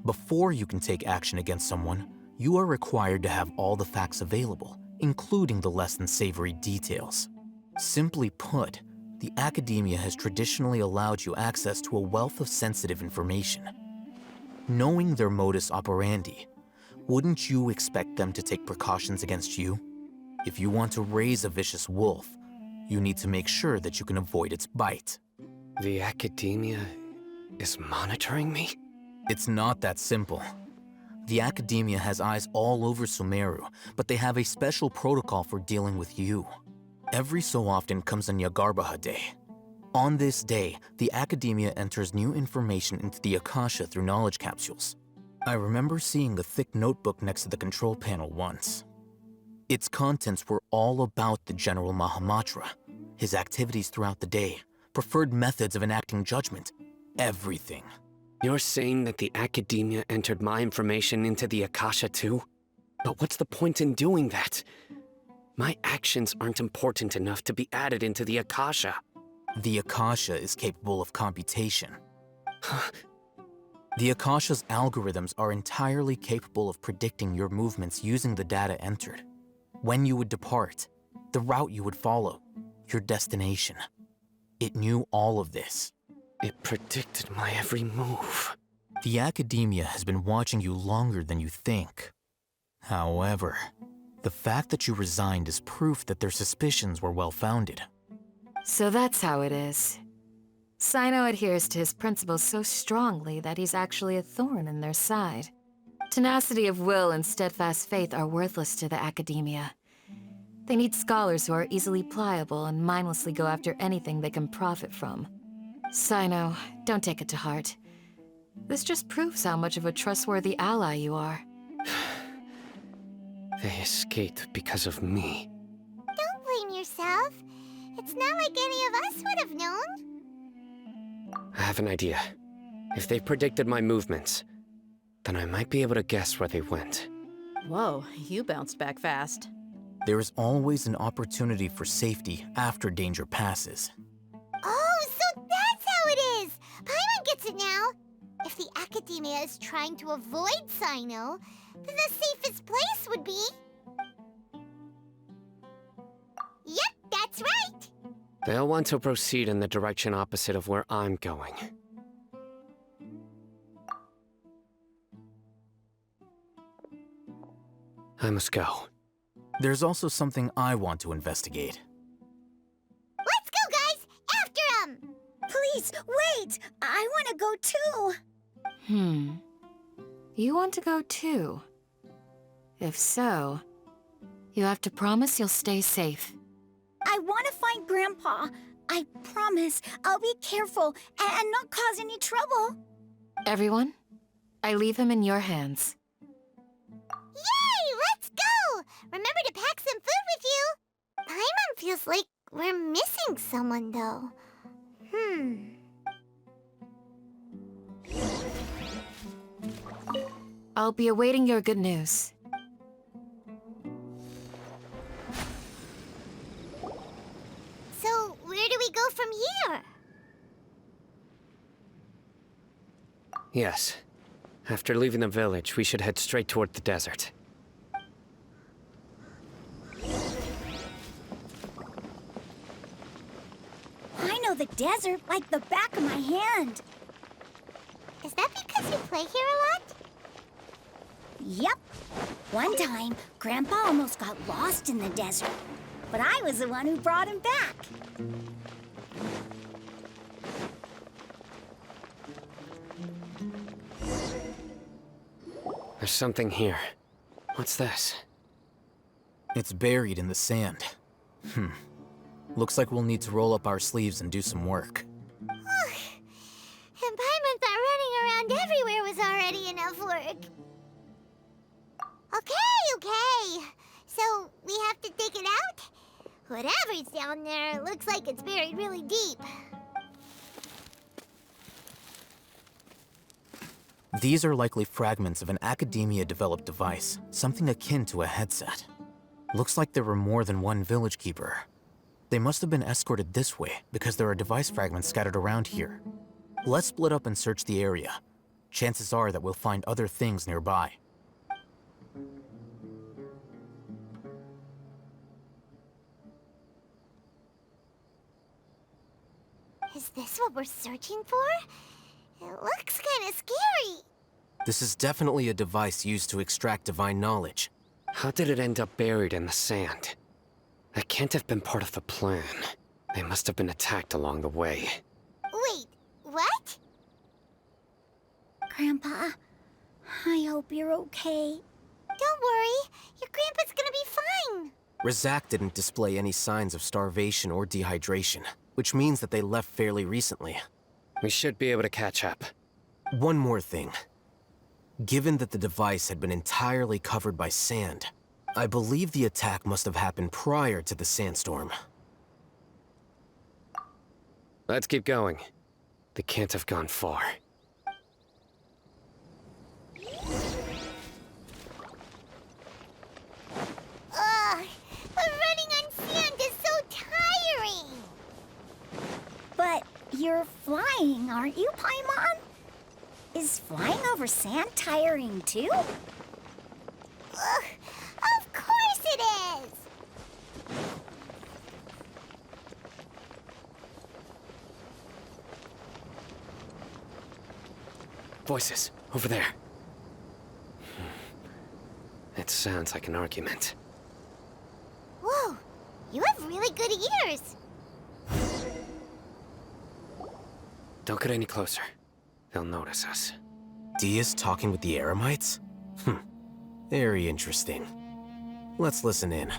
Before you can take action against someone, you are required to have all the facts available, including the less than savory details. Simply put, the Akademiya has traditionally allowed you access to a wealth of sensitive information. Knowing their modus operandi, wouldn't you expect them to take precautions against you? If you want to raise a vicious wolf, you need to make sure that you can avoid its bite. The Akademiya is monitoring me? It's not that simple. The Akademiya has eyes all over Sumeru, but they have a special protocol for dealing with you. Every so often comes a Nyagarbaha Day. On this day, the Akademiya enters new information into the Akasha through knowledge capsules. I remember seeing a thick notebook next to the control panel once. Its contents were all about the General Mahamatra, his activities throughout the day, preferred methods of enacting judgment, everything. You're saying that the Akademiya entered my information into the Akasha too? But what's the point in doing that? My actions aren't important enough to be added into the Akasha. The Akasha is capable of computation. The Akasha's algorithms are entirely capable of predicting your movements using the data entered. When you would depart, the route you would follow, your destination. It knew all of this. It predicted my every move. The Akademiya has been watching you longer than you think. However, the fact that you resigned is proof that their suspicions were well-founded. So that's how it is. Cyno adheres to his principles so strongly that he's actually a thorn in their side. Tenacity of will and steadfast faith are worthless to the Akademiya. They need scholars who are easily pliable and mindlessly go after anything they can profit from. Cyno, don't take it to heart. This just proves how much of a trustworthy ally you are. They escaped because of me. Don't blame yourself. It's not like any of us would have known. I have an idea. If they predicted my movements, then I might be able to guess where they went. Whoa, you bounced back fast. There is always an opportunity for safety after danger passes. Oh, so that's how it is! Paimon gets it now! If the Akademiya is trying to avoid Cyno, then the safest place would be... Yep, that's right! They'll want to proceed in the direction opposite of where I'm going. I must go. There's also something I want to investigate. Let's go, guys! After him! Please, wait! I want to go too! You want to go too? If so, you have to promise you'll stay safe. I want to find Grandpa. I promise I'll be careful and not cause any trouble. Everyone, I leave him in your hands. Yay! Let's go! Remember to pack some food with you! Paimon feels like we're missing someone, though. I'll be awaiting your good news. So, where do we go from here? Yes. After leaving the village, we should head straight toward the desert. I know the desert like the back of my hand. Is that because you play here a lot? Yep. One time, Grandpa almost got lost in the desert, but I was the one who brought him back. There's something here. What's this? It's buried in the sand. Looks like we'll need to roll up our sleeves and do some work. And Paimon thought running around everywhere was already enough work. Okay. So, we have to dig it out? Whatever's down there looks like it's buried really deep. These are likely fragments of an Akademiya-developed device, something akin to a headset. Looks like there were more than one village keeper. They must have been escorted this way because there are device fragments scattered around here. Let's split up and search the area. Chances are that we'll find other things nearby. Is this what we're searching for? It looks kinda scary. This is definitely a device used to extract divine knowledge. How did it end up buried in the sand? That can't have been part of the plan. They must have been attacked along the way. Wait, what? Grandpa, I hope you're okay. Don't worry, your grandpa's gonna be fine. Razak didn't display any signs of starvation or dehydration, which means that they left fairly recently. We should be able to catch up. One more thing. Given that the device had been entirely covered by sand, I believe the attack must have happened prior to the sandstorm. Let's keep going. They can't have gone far. Ugh, but running on sand is so tiring. But you're flying, aren't you, Paimon? Is flying over sand tiring too? Ugh, of course it is. Voices, over there. It sounds like an argument. Whoa, you have really good ears. Don't get any closer. They'll notice us. Dia's talking with the Eremites? Very interesting. Let's listen in.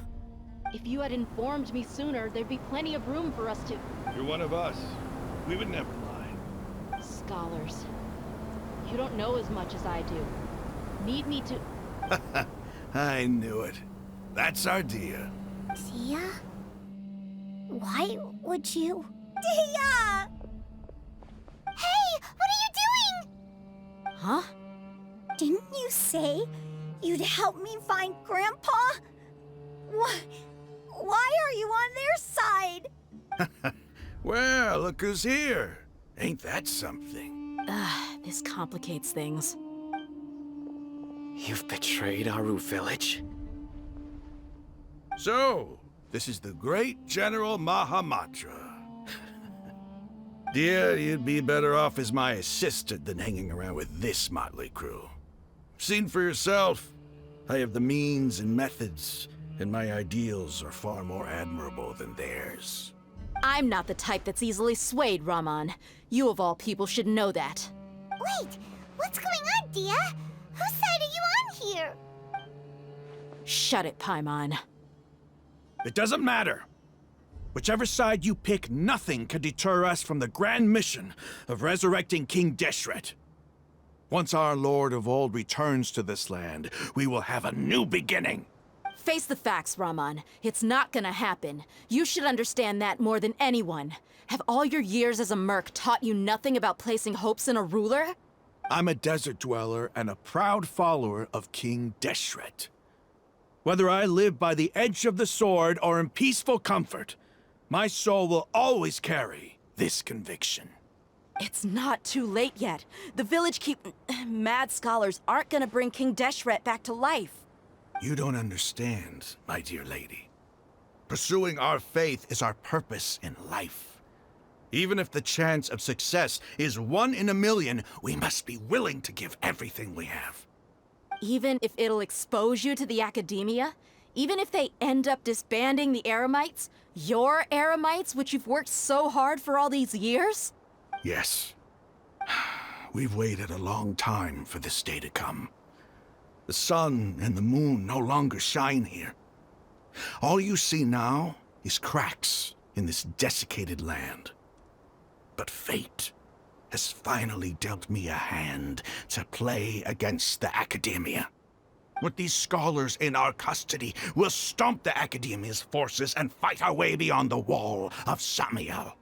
If you had informed me sooner, there'd be plenty of room for us to... You're one of us. We would never lie. Scholars. You don't know as much as I do. Need me to... I knew it. That's our Dia. Dia? Why would you... Dia! Hey, what are you doing? Huh? Didn't you say you'd help me find Grandpa? Why are you on their side? Well, look who's here. Ain't that something? This complicates things. You've betrayed Aru village? So, this is the great General Mahamatra. Dear, you'd be better off as my assistant than hanging around with this motley crew. Seen for yourself. I have the means and methods, and my ideals are far more admirable than theirs. I'm not the type that's easily swayed, Raman. You of all people should know that. Wait, what's going on, Dia? Whose side are you on here? Shut it, Paimon. It doesn't matter. Whichever side you pick, nothing can deter us from the grand mission of resurrecting King Deshret. Once our Lord of Old returns to this land, we will have a new beginning. Face the facts, Raman. It's not gonna happen. You should understand that more than anyone. Have all your years as a merc taught you nothing about placing hopes in a ruler? I'm a desert dweller and a proud follower of King Deshret. Whether I live by the edge of the sword or in peaceful comfort, my soul will always carry this conviction. It's not too late yet. The village mad scholars aren't gonna bring King Deshret back to life. You don't understand, my dear lady. Pursuing our faith is our purpose in life. Even if the chance of success is 1 in a million, we must be willing to give everything we have. Even if it'll expose you to the Akademiya? Even if they end up disbanding the Eremites? Your Eremites, which you've worked so hard for all these years? Yes. We've waited a long time for this day to come. The sun and the moon no longer shine here. All you see now is cracks in this desiccated land. But fate has finally dealt me a hand to play against the Akademiya. With these scholars in our custody, we'll stomp the Akademiya's forces and fight our way beyond the wall of Samiel.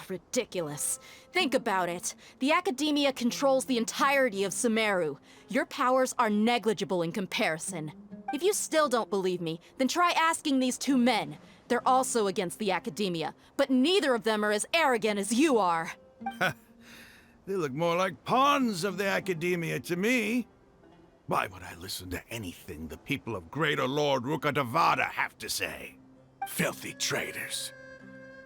Ridiculous. Think about it. The Akademiya controls the entirety of Sumeru. Your powers are negligible in comparison. If you still don't believe me, then try asking these 2 men. They're also against the Akademiya, but neither of them are as arrogant as you are. They look more like pawns of the Akademiya to me. Why would I listen to anything the people of Greater Lord Rukkhadevata have to say? Filthy traitors.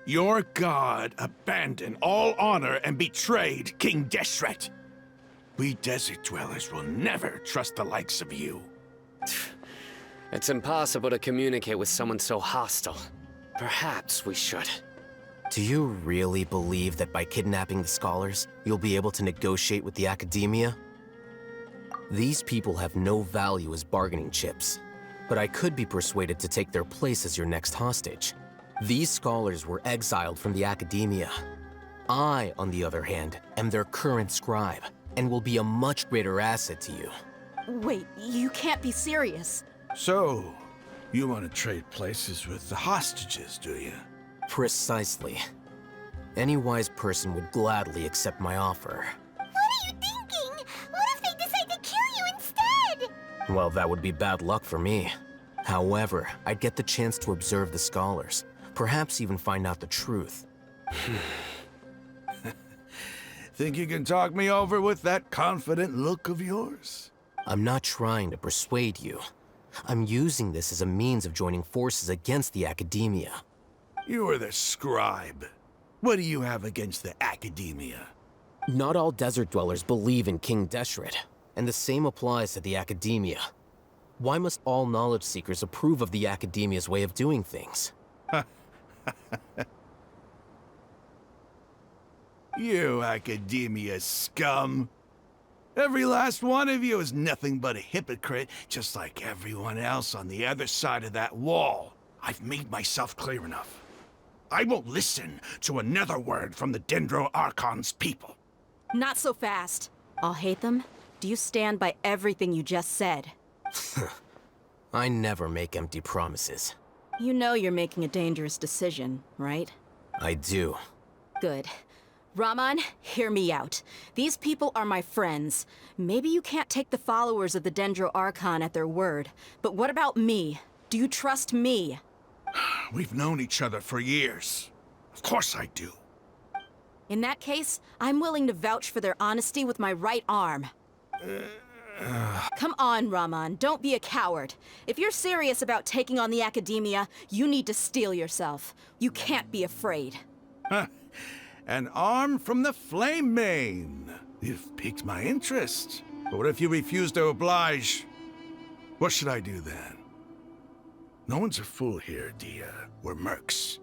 Your god abandoned all honor and betrayed King Deshret. We desert dwellers will never trust the likes of you. It's impossible to communicate with someone so hostile. Perhaps we should. Do you really believe that by kidnapping the scholars, you'll be able to negotiate with the Akademiya? These people have no value as bargaining chips, but I could be persuaded to take their place as your next hostage. These scholars were exiled from the Akademiya. I, on the other hand, am their current scribe, and will be a much greater asset to you. Wait, you can't be serious. So, you want to trade places with the hostages, do you? Precisely. Any wise person would gladly accept my offer. What are you thinking? What if they decide to kill you instead? Well, that would be bad luck for me. However, I'd get the chance to observe the scholars, perhaps even find out the truth. Think you can talk me over with that confident look of yours? I'm not trying to persuade you. I'm using this as a means of joining forces against the Akademiya. You are the scribe. What do you have against the Akademiya? Not all desert dwellers believe in King Deshret, and the same applies to the Akademiya. Why must all knowledge seekers approve of the Akademiya's way of doing things? You Akademiya scum! Every last one of you is nothing but a hypocrite, just like everyone else on the other side of that wall. I've made myself clear enough. I won't listen to another word from the Dendro Archon's people. Not so fast. I'll hate them. Do you stand by everything you just said? I never make empty promises. You know you're making a dangerous decision, right? I do. Good. Raman, hear me out. These people are my friends. Maybe you can't take the followers of the Dendro Archon at their word, but what about me? Do you trust me? We've known each other for years. Of course I do. In that case, I'm willing to vouch for their honesty with my right arm. Come on, Raman, don't be a coward. If you're serious about taking on the Akademiya, you need to steel yourself. You can't be afraid. An arm from the Flame Mane. You've piqued my interest. But what if you refuse to oblige? What should I do then? No one's a fool here, Dia. We're mercs.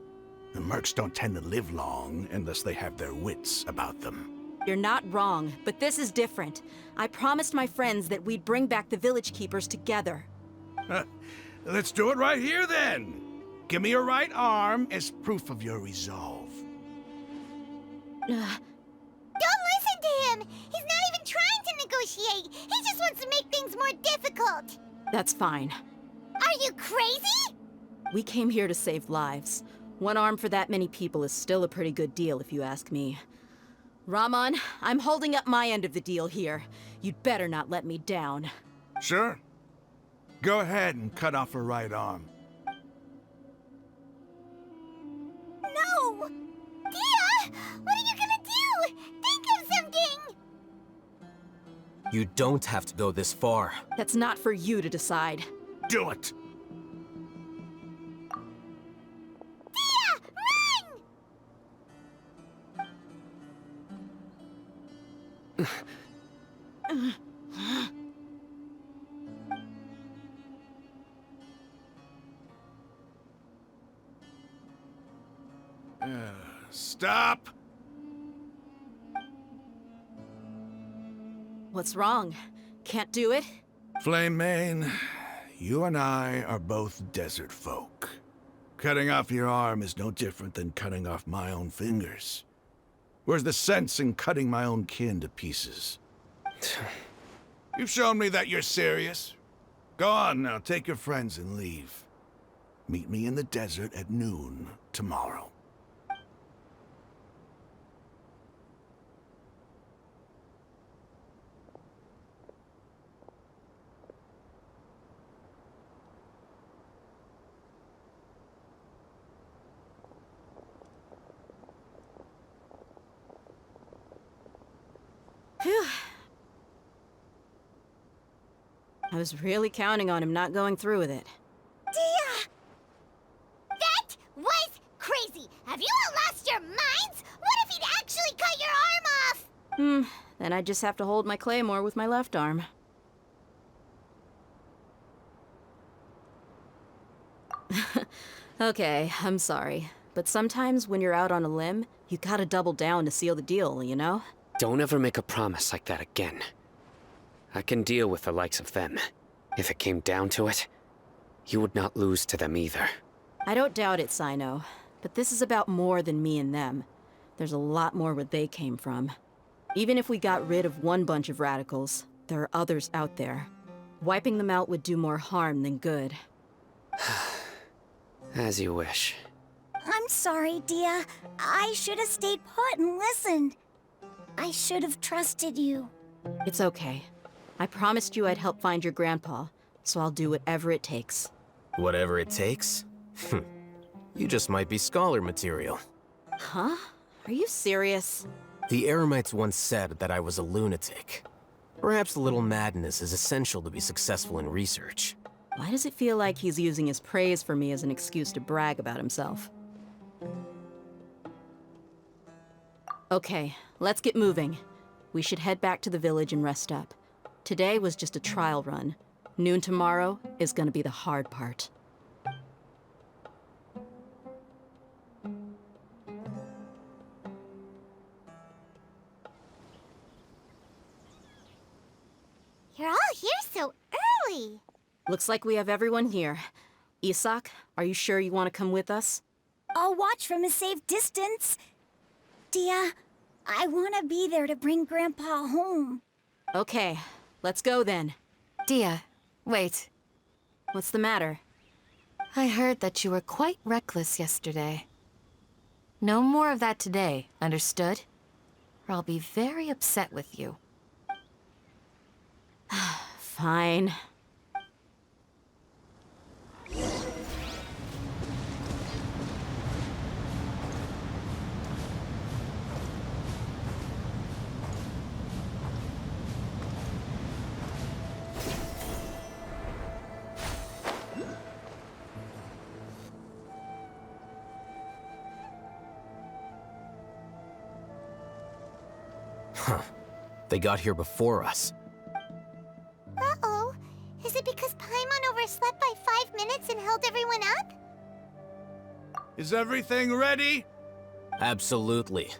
And mercs don't tend to live long unless they have their wits about them. You're not wrong, but this is different. I promised my friends that we'd bring back the village keepers together. Let's do it right here then. Give me your right arm as proof of your resolve. Don't listen to him! He's not even trying to negotiate! He just wants to make things more difficult! That's fine. Are you crazy? We came here to save lives. One arm for that many people is still a pretty good deal, if you ask me. Raman, I'm holding up my end of the deal here. You'd better not let me down. Sure. Go ahead and cut off her right arm. No! Dia! What are you gonna do? Think of something! You don't have to go this far. That's not for you to decide. Do it! Dia! Run! Stop! What's wrong? Can't do it? Flame Mane, you and I are both desert folk. Cutting off your arm is no different than cutting off my own fingers. Where's the sense in cutting my own kin to pieces? You've shown me that you're serious. Go on now, take your friends and leave. Meet me in the desert at noon tomorrow. Phew. I was really counting on him not going through with it. Dia! That was crazy! Have you all lost your minds? What if he'd actually cut your arm off? Then I just have to hold my claymore with my left arm. Okay, I'm sorry. But sometimes when you're out on a limb, you gotta double down to seal the deal, you know? Don't ever make a promise like that again. I can deal with the likes of them. If it came down to it, you would not lose to them either. I don't doubt it, Sino. But this is about more than me and them. There's a lot more where they came from. Even if we got rid of one bunch of radicals, there are others out there. Wiping them out would do more harm than good. As you wish. I'm sorry, Dia. I should have stayed put and listened. I should have trusted you. It's okay. I promised you I'd help find your grandpa, so I'll do whatever it takes. Whatever it takes? You just might be scholar material. Huh? Are you serious? The Eremites once said that I was a lunatic. Perhaps a little madness is essential to be successful in research. Why does it feel like he's using his praise for me as an excuse to brag about himself? Okay, let's get moving. We should head back to the village and rest up. Today was just a trial run. Noon tomorrow is gonna be the hard part. You're all here so early. Looks like we have everyone here. Isak, are you sure you want to come with us? I'll watch from a safe distance. Dia, I want to be there to bring Grandpa home. Okay, let's go then. Dia, wait. What's the matter? I heard that you were quite reckless yesterday. No more of that today, understood? Or I'll be very upset with you. Fine. Huh. They got here before us. Uh-oh. Is it because Paimon overslept by 5 minutes and held everyone up? Is everything ready? Absolutely.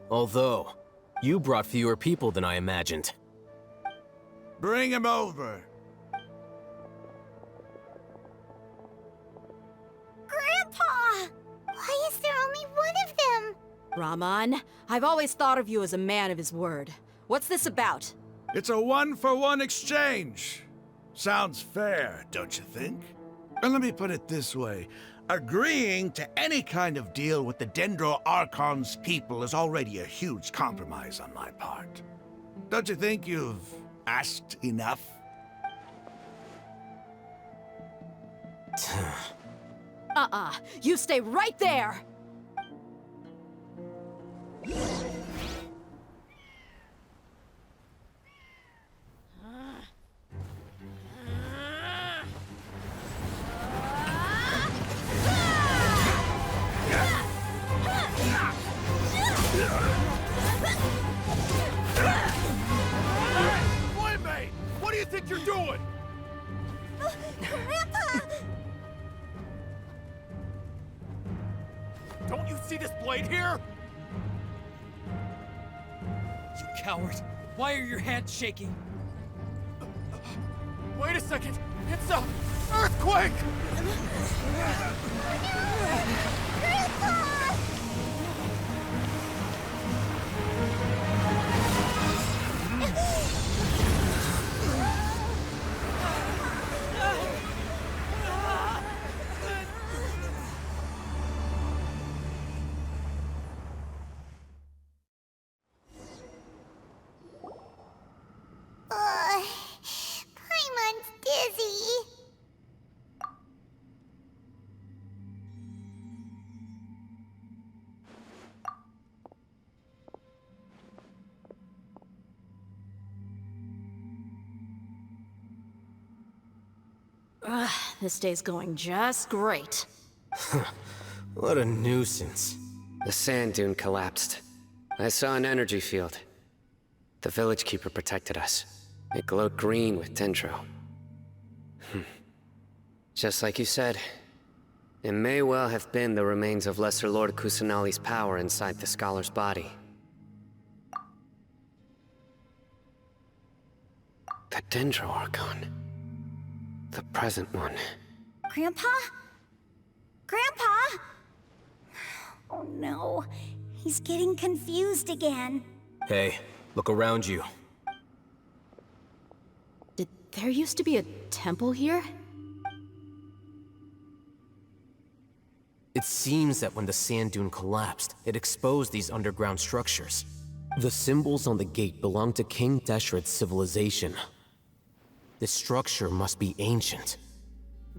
Although, you brought fewer people than I imagined. Bring him over. Grandpa! Why is there only one of them? Rahman, I've always thought of you as a man of his word. What's this about? It's a one-for-one exchange. Sounds fair, don't you think? And let me put it this way. Agreeing to any kind of deal with the Dendro Archon's people is already a huge compromise on my part. Don't you think you've asked enough? You stay right there! Playmate! What do you think you're doing? Grandpa! Don't you see this blade here? You coward! Why are your hands shaking? Wait a second! It's a earthquake! Grandpa! Paimon's dizzy. This day's going just great. What a nuisance. The sand dune collapsed. I saw an energy field. The village keeper protected us. It glowed green with dendro. Just like you said, it may well have been the remains of Lesser Lord Kusanali's power inside the scholar's body. The Dendro Archon. The present one. Grandpa? Grandpa? Oh no, he's getting confused again. Hey, look around you. Did there used to be a temple here? It seems that when the sand dune collapsed, it exposed these underground structures. The symbols on the gate belong to King Deshret's civilization. This structure must be ancient.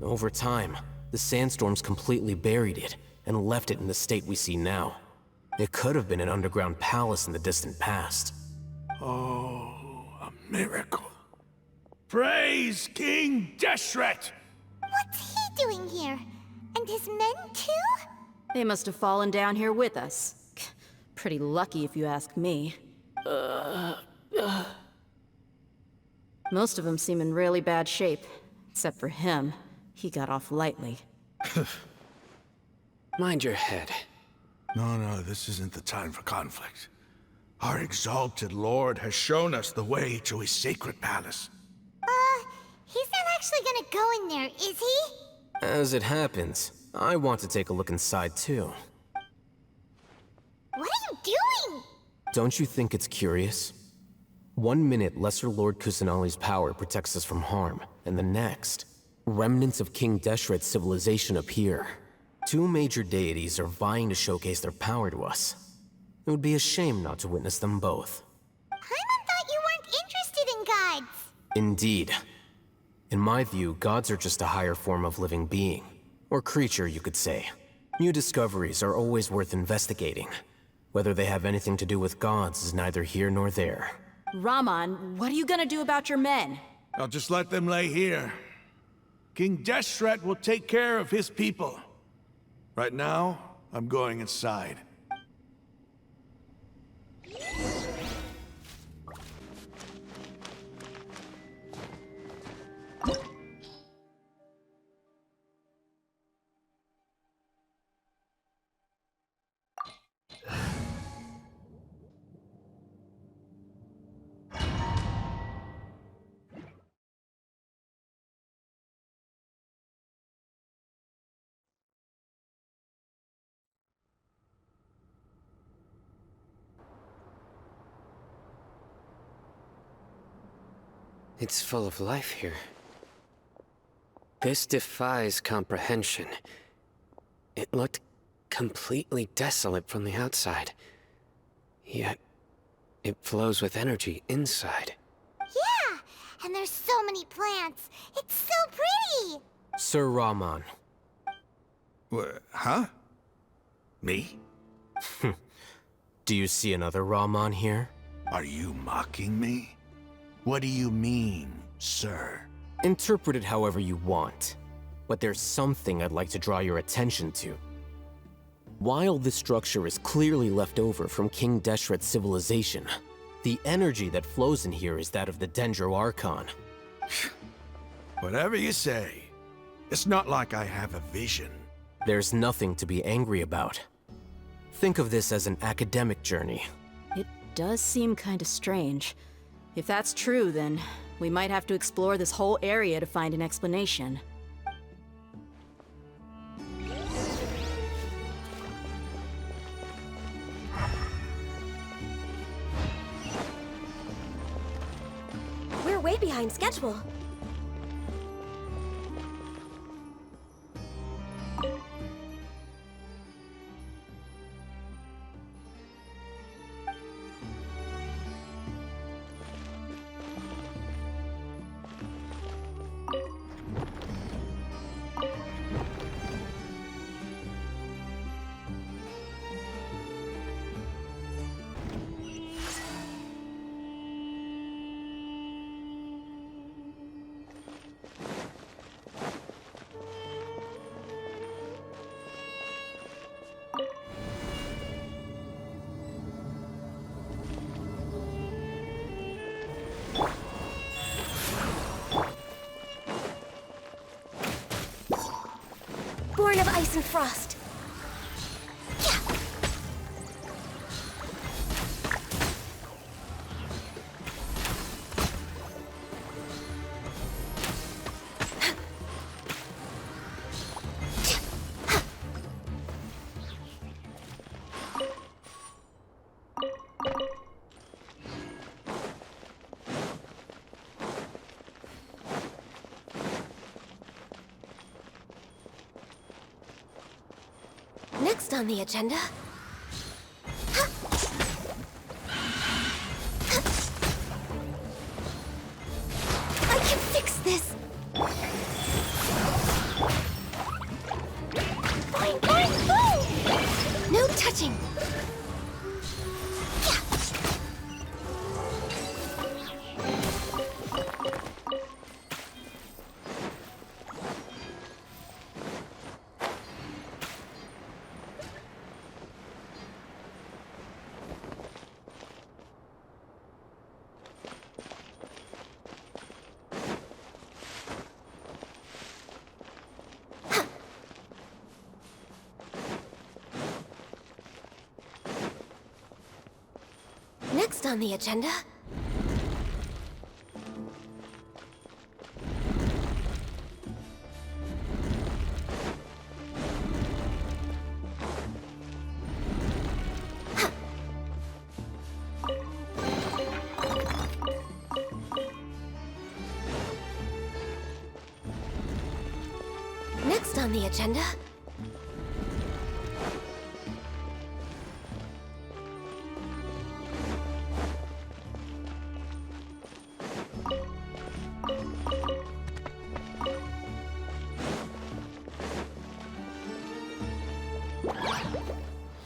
Over time, the sandstorms completely buried it and left it in the state we see now. It could have been an underground palace in the distant past. Oh, a miracle. Praise King Deshret! What's he doing here? And his men too? They must have fallen down here with us. Pretty lucky if you ask me. Most of them seem in really bad shape. Except for him. He got off lightly. Mind your head. No, this isn't the time for conflict. Our exalted lord has shown us the way to his sacred palace. He's not actually gonna go in there, is he? As it happens, I want to take a look inside too. What are you doing? Don't you think it's curious? 1 minute, Lesser Lord Kusanali's power protects us from harm, and the next, remnants of King Deshret's civilization appear. 2 major deities are vying to showcase their power to us. It would be a shame not to witness them both. Paimon thought you weren't interested in gods. Indeed. In my view, gods are just a higher form of living being. Or creature, you could say. New discoveries are always worth investigating. Whether they have anything to do with gods is neither here nor there. Raman, what are you gonna do about your men? I'll just let them lay here. King Deshret will take care of his people. Right now, I'm going inside. It's full of life here. This defies comprehension. It looked completely desolate from the outside. Yet, it flows with energy inside. Yeah, and there's so many plants. It's so pretty. Sir Raman. Huh? Me? Do you see another Raman here? Are you mocking me? What do you mean, sir? Interpret it however you want. But there's something I'd like to draw your attention to. While this structure is clearly left over from King Deshret's civilization, the energy that flows in here is that of the Dendro Archon. Whatever you say. It's not like I have a vision. There's nothing to be angry about. Think of this as an academic journey. It does seem kinda strange. If that's true, then we might have to explore this whole area to find an explanation. We're way behind schedule. Born of ice and frost. Next on the agenda. I can fix this! Fine, fine, fine! No touching! Next on the agenda... Next on the agenda...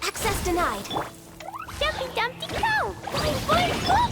Access denied. Dumpty Dumpty go! Boing boing boing!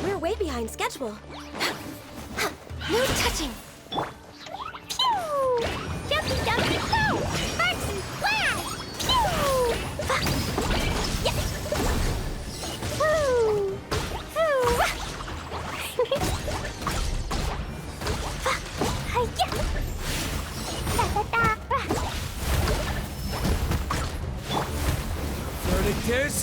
We're way behind schedule. No touching. Pew! Dumpty Dumpty go! Sparks and flash! Pew! Yeah. Woo! Woo! Yeah. Da, da, da. Verdict is...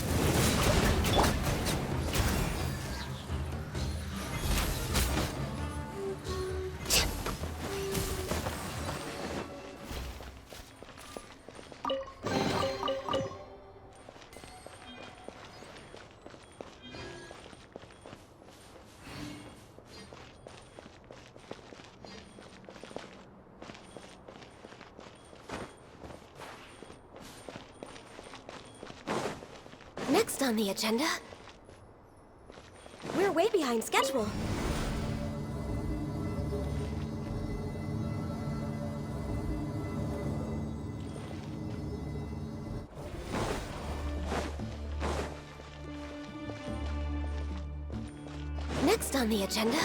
Next on the agenda... We're way behind schedule. Next on the agenda...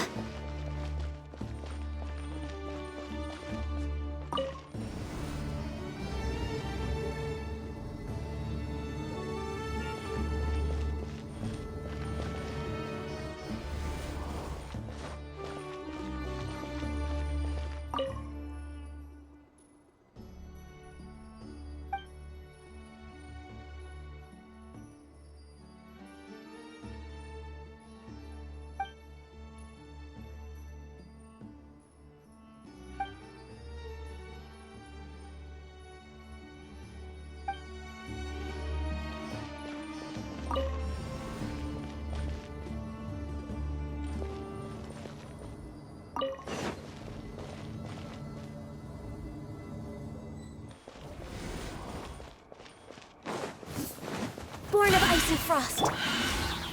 Born of ice and frost.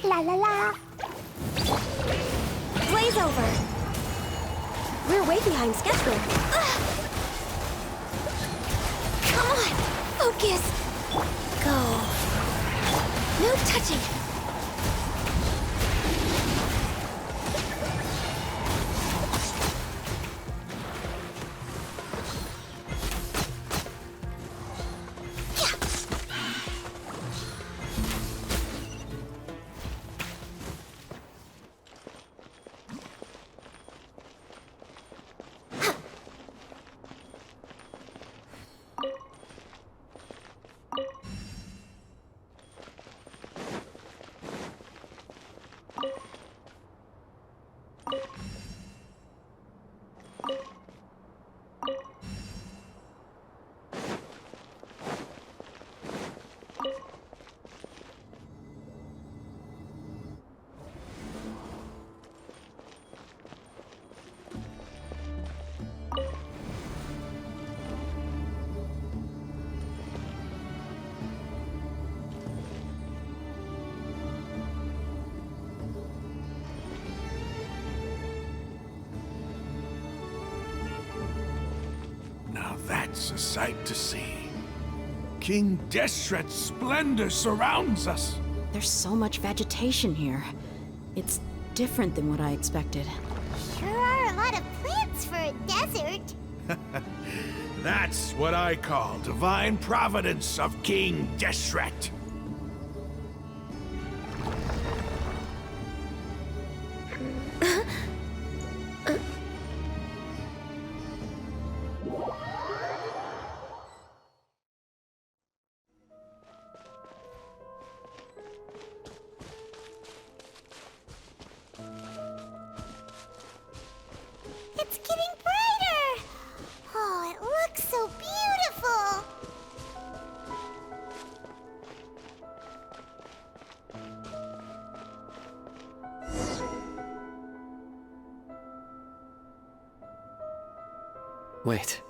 La la la. Blaze over. We're way behind schedule. Ugh. Come on, focus. Go. No touching. It's a sight to see. King Deshret's splendor surrounds us. There's so much vegetation here. It's different than what I expected. Sure are a lot of plants for a desert. That's what I call divine providence of King Deshret. It's getting brighter! Oh, it looks so beautiful! Wait,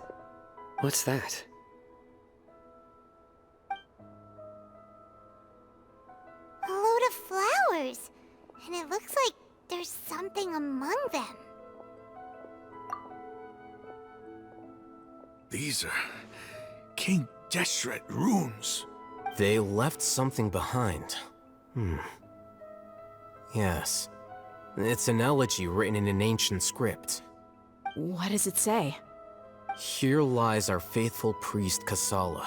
what's that? A load of flowers, and it looks like there's something among them. These are King Deshret runes. They left something behind. Yes. It's an elegy written in an ancient script. What does it say? Here lies our faithful priest Kasala.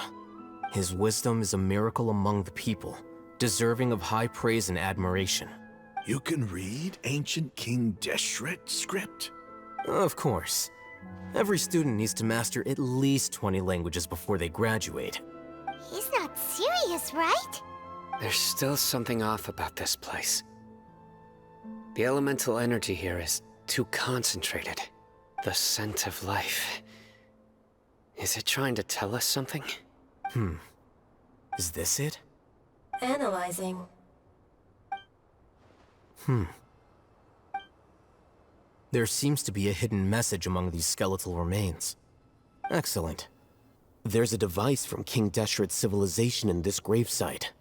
His wisdom is a miracle among the people, deserving of high praise and admiration. You can read ancient King Deshret script? Of course. Every student needs to master at least 20 languages before they graduate. He's not serious, right? There's still something off about this place. The elemental energy here is too concentrated. The scent of life. Is it trying to tell us something? Is this it? Analyzing. There seems to be a hidden message among these skeletal remains. Excellent. There's a device from King Deshret's civilization in this gravesite.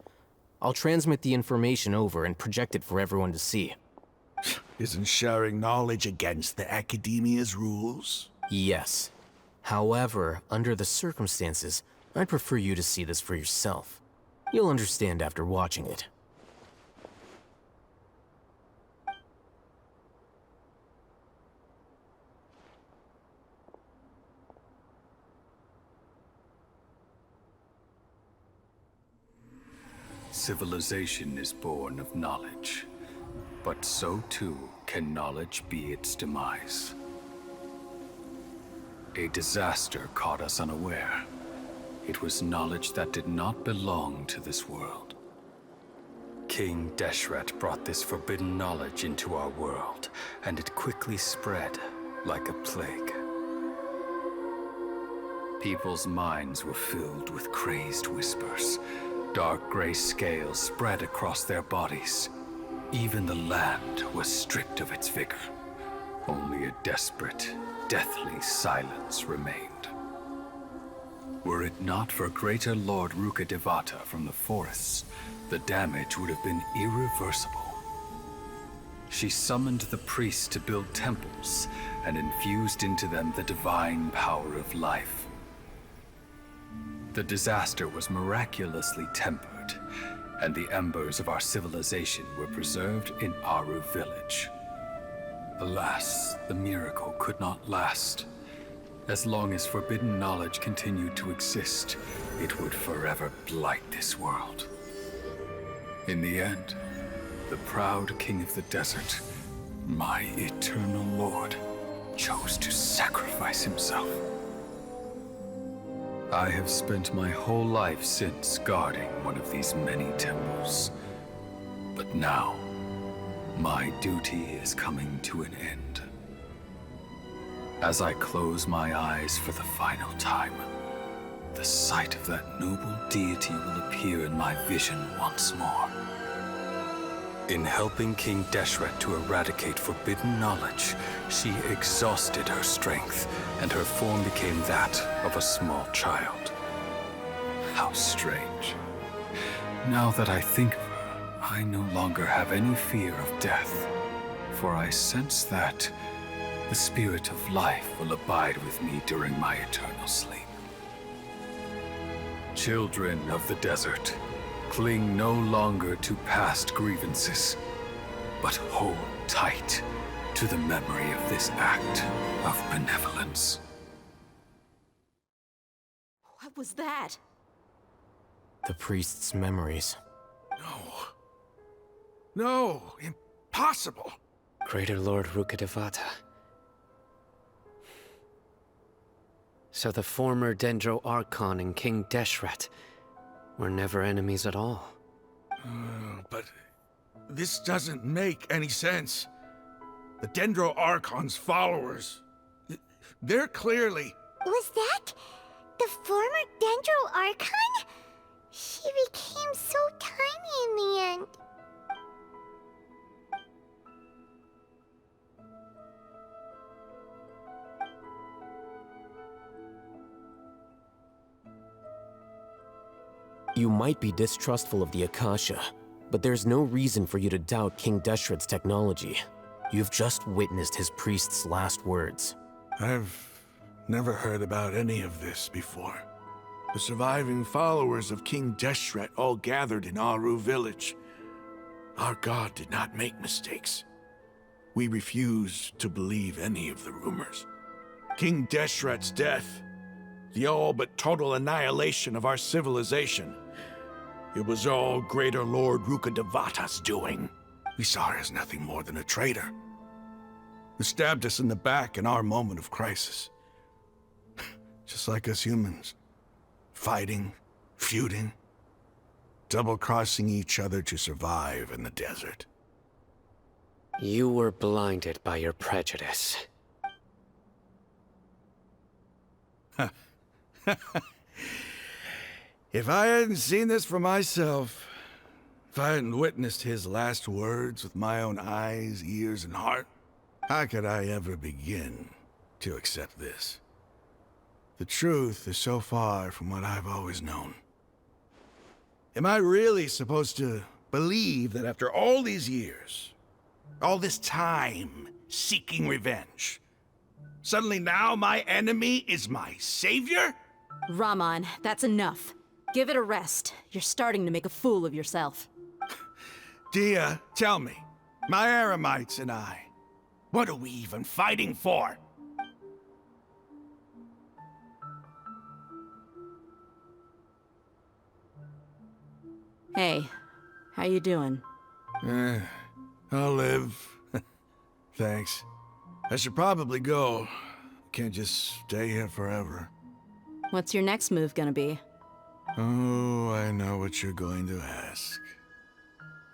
I'll transmit the information over and project it for everyone to see. Isn't sharing knowledge against the Akademiya's rules? Yes. However, under the circumstances, I'd prefer you to see this for yourself. You'll understand after watching it. Civilization is born of knowledge, but so too can knowledge be its demise. A disaster caught us unaware. It was knowledge that did not belong to this world. King Deshret brought this forbidden knowledge into our world, and it quickly spread like a plague. People's minds were filled with crazed whispers. Dark gray scales spread across their bodies. Even the land was stripped of its vigor. Only a desperate, deathly silence remained. Were it not for greater Lord Rukkhadevata from the forests, the damage would have been irreversible. She summoned the priests to build temples and infused into them the divine power of life. The disaster was miraculously tempered, and the embers of our civilization were preserved in Aru village. Alas, the miracle could not last. As long as forbidden knowledge continued to exist, it would forever blight this world. In the end, the proud king of the desert, my eternal lord, chose to sacrifice himself. I have spent my whole life since guarding one of these many temples. But now, my duty is coming to an end. As I close my eyes for the final time, the sight of that noble deity will appear in my vision once more. In helping King Deshret to eradicate forbidden knowledge, she exhausted her strength, and her form became that of a small child. How strange. Now that I think of her, I no longer have any fear of death, for I sense that the spirit of life will abide with me during my eternal sleep. Children of the desert, cling no longer to past grievances, but hold tight to the memory of this act of benevolence. What was that? The priest's memories. No, impossible. Greater Lord Rukkhadevata. So the former Dendro Archon and King Deshret were never enemies at all. But this doesn't make any sense. The Dendro Archon's followers, they're clearly... Was that the former Dendro Archon? She became so tiny in the end. You might be distrustful of the Akasha, but there's no reason for you to doubt King Deshret's technology. You've just witnessed his priest's last words. I've never heard about any of this before. The surviving followers of King Deshret all gathered in Aru village. Our god did not make mistakes. We refused to believe any of the rumors. King Deshret's death, the all but total annihilation of our civilization, it was all Greater Lord Rukkhadevata's doing. We saw her as nothing more than a traitor, who stabbed us in the back in our moment of crisis. Just like us humans. Fighting, feuding, double-crossing each other to survive in the desert. You were blinded by your prejudice. If I hadn't seen this for myself, if I hadn't witnessed his last words with my own eyes, ears, and heart, how could I ever begin to accept this? The truth is so far from what I've always known. Am I really supposed to believe that after all these years, all this time seeking revenge, suddenly now my enemy is my savior? Raman, that's enough. Give it a rest. You're starting to make a fool of yourself. Dia, tell me, my Eremites and I, what are we even fighting for? Hey, how you doing? I'll live. Thanks. I should probably go. Can't just stay here forever. What's your next move gonna be? Oh, I know what you're going to ask.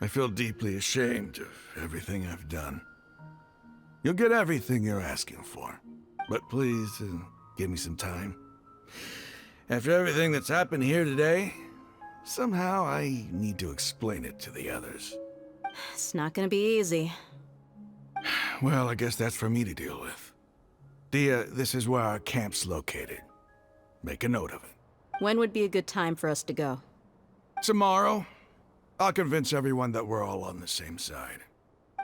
I feel deeply ashamed of everything I've done. You'll get everything you're asking for. But please, give me some time. After everything that's happened here today, somehow I need to explain it to the others. It's not gonna be easy. Well, I guess that's for me to deal with. Dia, this is where our camp's located. Make a note of it. When would be a good time for us to go? Tomorrow. I'll convince everyone that we're all on the same side.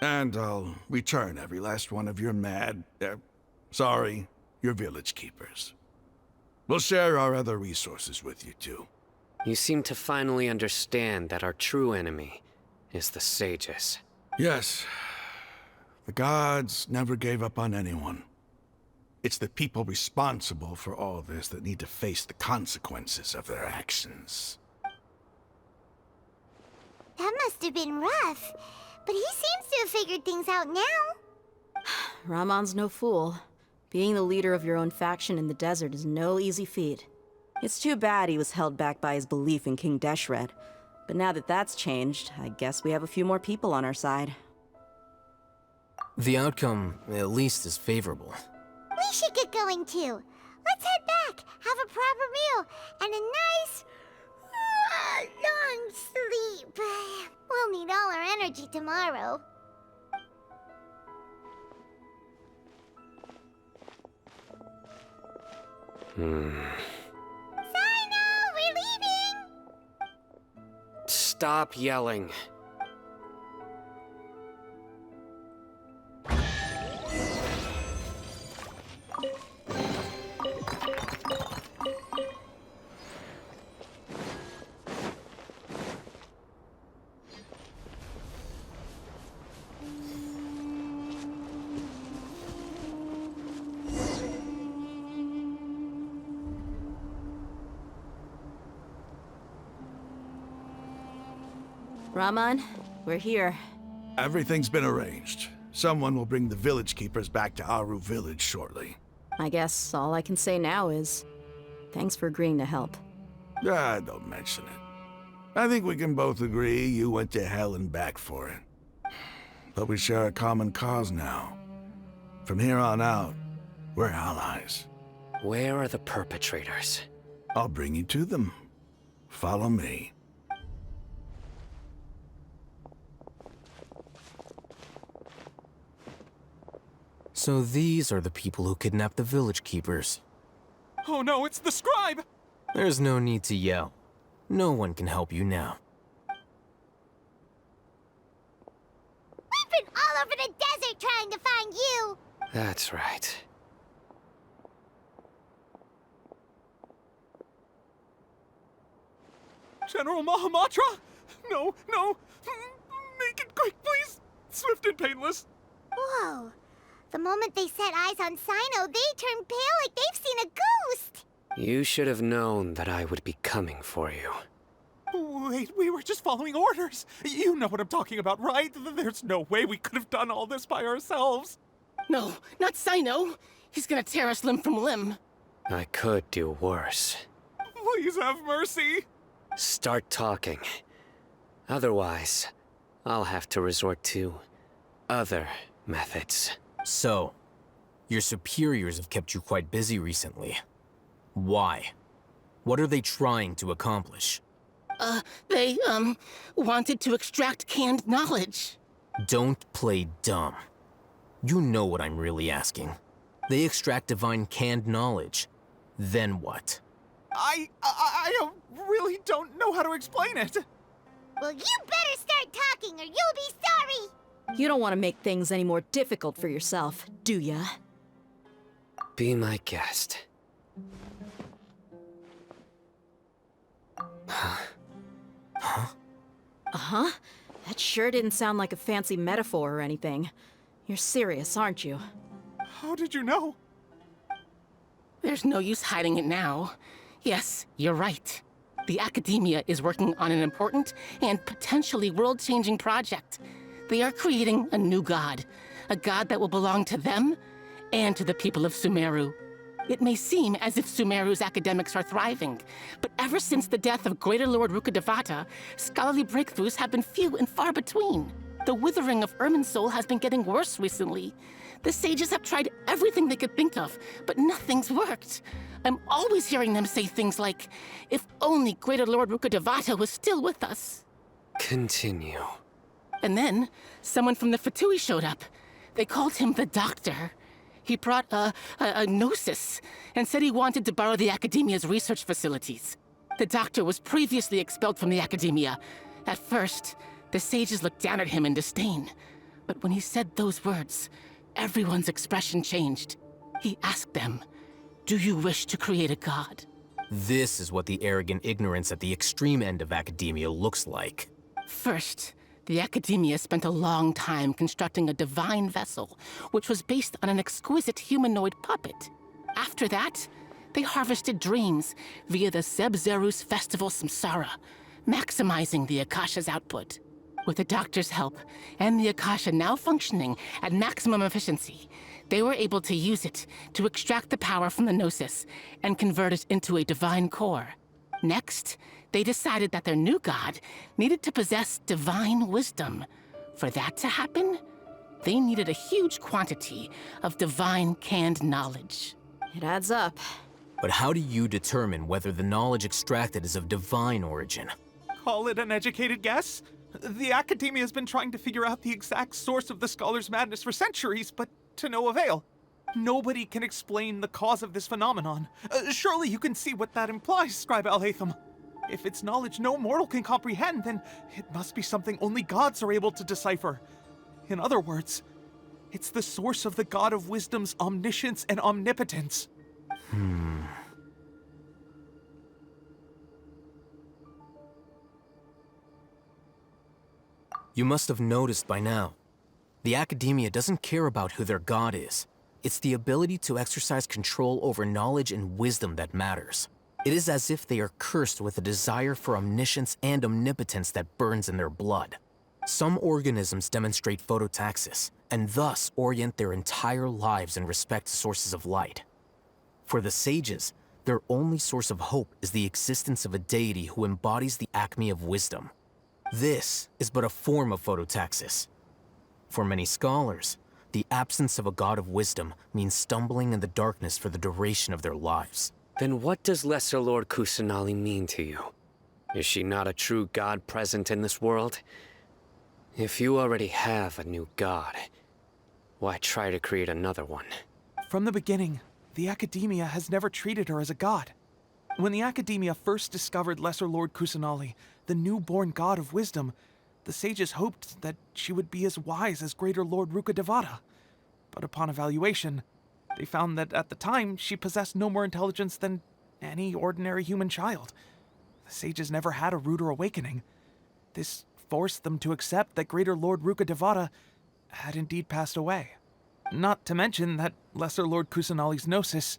And I'll return every last one of your your village keepers. We'll share our other resources with you too. You seem to finally understand that our true enemy is the sages. Yes. The gods never gave up on anyone. It's the people responsible for all this that need to face the consequences of their actions. That must have been rough, but he seems to have figured things out now. Raman's no fool. Being the leader of your own faction in the desert is no easy feat. It's too bad he was held back by his belief in King Deshret. But now that that's changed, I guess we have a few more people on our side. The outcome, at least, is favorable. We should get going too. Let's head back, have a proper meal, and a nice, long sleep. We'll need all our energy tomorrow. Sino, we're leaving! Stop yelling. Raman, we're here. Everything's been arranged. Someone will bring the village keepers back to Aru village shortly. I guess all I can say now is thanks for agreeing to help. Ah, don't mention it. I think we can both agree you went to hell and back for it. But we share a common cause now. From here on out, we're allies. Where are the perpetrators? I'll bring you to them. Follow me. So these are the people who kidnapped the village keepers. Oh no, it's the scribe! There's no need to yell. No one can help you now. We've been all over the desert trying to find you! That's right. General Mahamatra? No, no! Make it quick, please! Swift and painless! Whoa. The moment they set eyes on Sino, they turned pale like they've seen a ghost! You should have known that I would be coming for you. Wait, we were just following orders! You know what I'm talking about, right? There's no way we could have done all this by ourselves! No, not Sino! He's gonna tear us limb from limb! I could do worse. Please have mercy! Start talking. Otherwise, I'll have to resort to other methods. So, your superiors have kept you quite busy recently. Why? What are they trying to accomplish? They, wanted to extract canned knowledge. Don't play dumb. You know what I'm really asking. They extract divine canned knowledge. Then what? I really don't know how to explain it. Well, you better start talking or you'll be sorry! You don't want to make things any more difficult for yourself, do ya? Be my guest. Uh-huh. That sure didn't sound like a fancy metaphor or anything. You're serious, aren't you? How did you know? There's no use hiding it now. Yes, you're right. The Akademiya is working on an important and potentially world-changing project. They are creating a new god. A god that will belong to them and to the people of Sumeru. It may seem as if Sumeru's academics are thriving, but ever since the death of Greater Lord Rukkhadevata, scholarly breakthroughs have been few and far between. The withering of Irminsul has been getting worse recently. The sages have tried everything they could think of, but nothing's worked. I'm always hearing them say things like, if only Greater Lord Rukkhadevata was still with us. Continue. And then, someone from the Fatui showed up. They called him the Doctor. He brought a gnosis and said he wanted to borrow the Akademiya's research facilities. The Doctor was previously expelled from the Akademiya. At first, the sages looked down at him in disdain. But when he said those words, everyone's expression changed. He asked them, "Do you wish to create a god?" This is what the arrogant ignorance at the extreme end of Akademiya looks like. First, the Akademiya spent a long time constructing a divine vessel, which was based on an exquisite humanoid puppet. After that, they harvested dreams via the Zeb-Zerus Festival Samsara, maximizing the Akasha's output. With the Doctor's help, and the Akasha now functioning at maximum efficiency, they were able to use it to extract the power from the Gnosis and convert it into a divine core. Next, they decided that their new god needed to possess divine wisdom. For that to happen, they needed a huge quantity of divine canned knowledge. It adds up. But how do you determine whether the knowledge extracted is of divine origin? Call it an educated guess? The Akademiya has been trying to figure out the exact source of the scholar's madness for centuries, but to no avail. Nobody can explain the cause of this phenomenon. Surely you can see what that implies, Scribe Al-Haytham. If it's knowledge no mortal can comprehend, then it must be something only gods are able to decipher. In other words, it's the source of the God of Wisdom's omniscience and omnipotence. You must have noticed by now. The Akademiya doesn't care about who their god is. It's the ability to exercise control over knowledge and wisdom that matters. It is as if they are cursed with a desire for omniscience and omnipotence that burns in their blood. Some organisms demonstrate phototaxis, and thus orient their entire lives in respect to sources of light. For the sages, their only source of hope is the existence of a deity who embodies the acme of wisdom. This is but a form of phototaxis. For many scholars, the absence of a god of wisdom means stumbling in the darkness for the duration of their lives. Then what does Lesser Lord Kusanali mean to you? Is she not a true god present in this world? If you already have a new god, why try to create another one? From the beginning, the Akademiya has never treated her as a god. When the Akademiya first discovered Lesser Lord Kusanali, the newborn god of wisdom, the sages hoped that she would be as wise as Greater Lord Rukkhadevata. But upon evaluation, they found that at the time she possessed no more intelligence than any ordinary human child. The sages never had a ruder awakening. This forced them to accept that Greater Lord Rukkhadevata had indeed passed away. Not to mention that Lesser Lord Kusanali's gnosis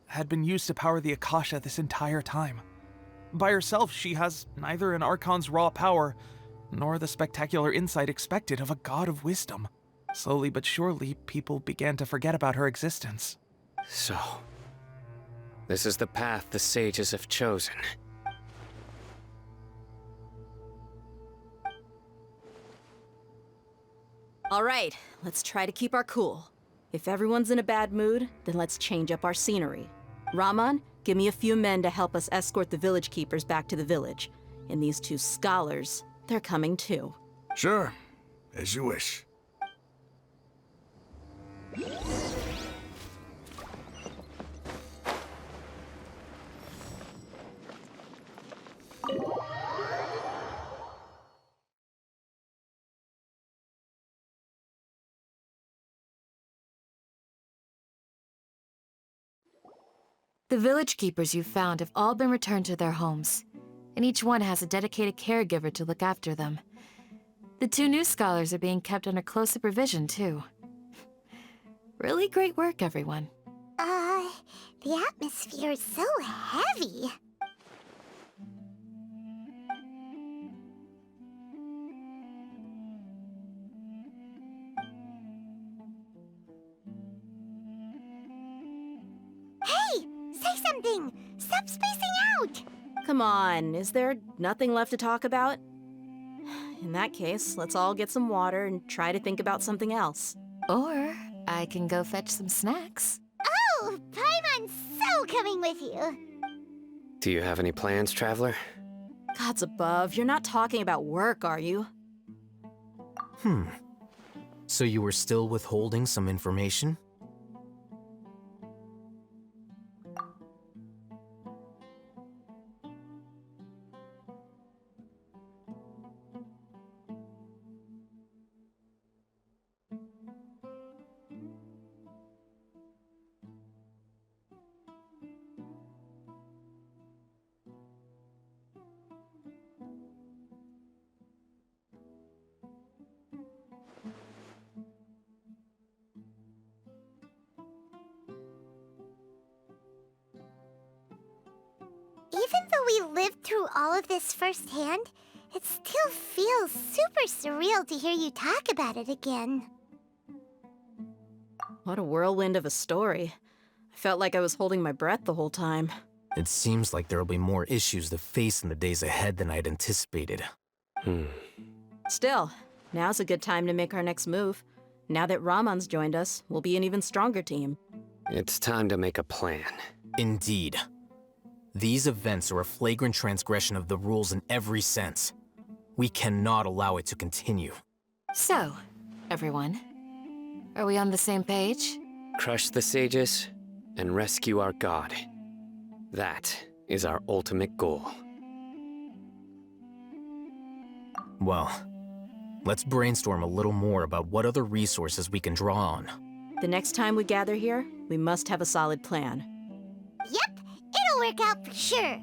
had been used to power the Akasha this entire time. By herself, she has neither an Archon's raw power, nor the spectacular insight expected of a god of wisdom. Slowly but surely, people began to forget about her existence. So, this is the path the sages have chosen. All right, let's try to keep our cool. If everyone's in a bad mood, then let's change up our scenery. Raman, give me a few men to help us escort the village keepers back to the village. And these two scholars, they're coming too. Sure, as you wish. The village keepers you found have all been returned to their homes, and each one has a dedicated caregiver to look after them. The two new scholars are being kept under close supervision, too. Really great work, everyone. The atmosphere is so heavy. Hey! Say something! Stop spacing out! Come on, is there nothing left to talk about? In that case, let's all get some water and try to think about something else. Or I can go fetch some snacks. Oh, Paimon's so coming with you. Do you have any plans, Traveler? Gods above, you're not talking about work, are you? So you were still withholding some information? Even though we lived through all of this firsthand, it still feels super surreal to hear you talk about it again. What a whirlwind of a story. I felt like I was holding my breath the whole time. It seems like there'll be more issues to face in the days ahead than I'd anticipated. Still, now's a good time to make our next move. Now that Raman's joined us, we'll be an even stronger team. It's time to make a plan. Indeed. These events are a flagrant transgression of the rules in every sense. We cannot allow it to continue. So, everyone, are we on the same page? Crush the sages and rescue our god. That is our ultimate goal. Well, let's brainstorm a little more about what other resources we can draw on. The next time we gather here, we must have a solid plan. Yep, it'll work out for sure.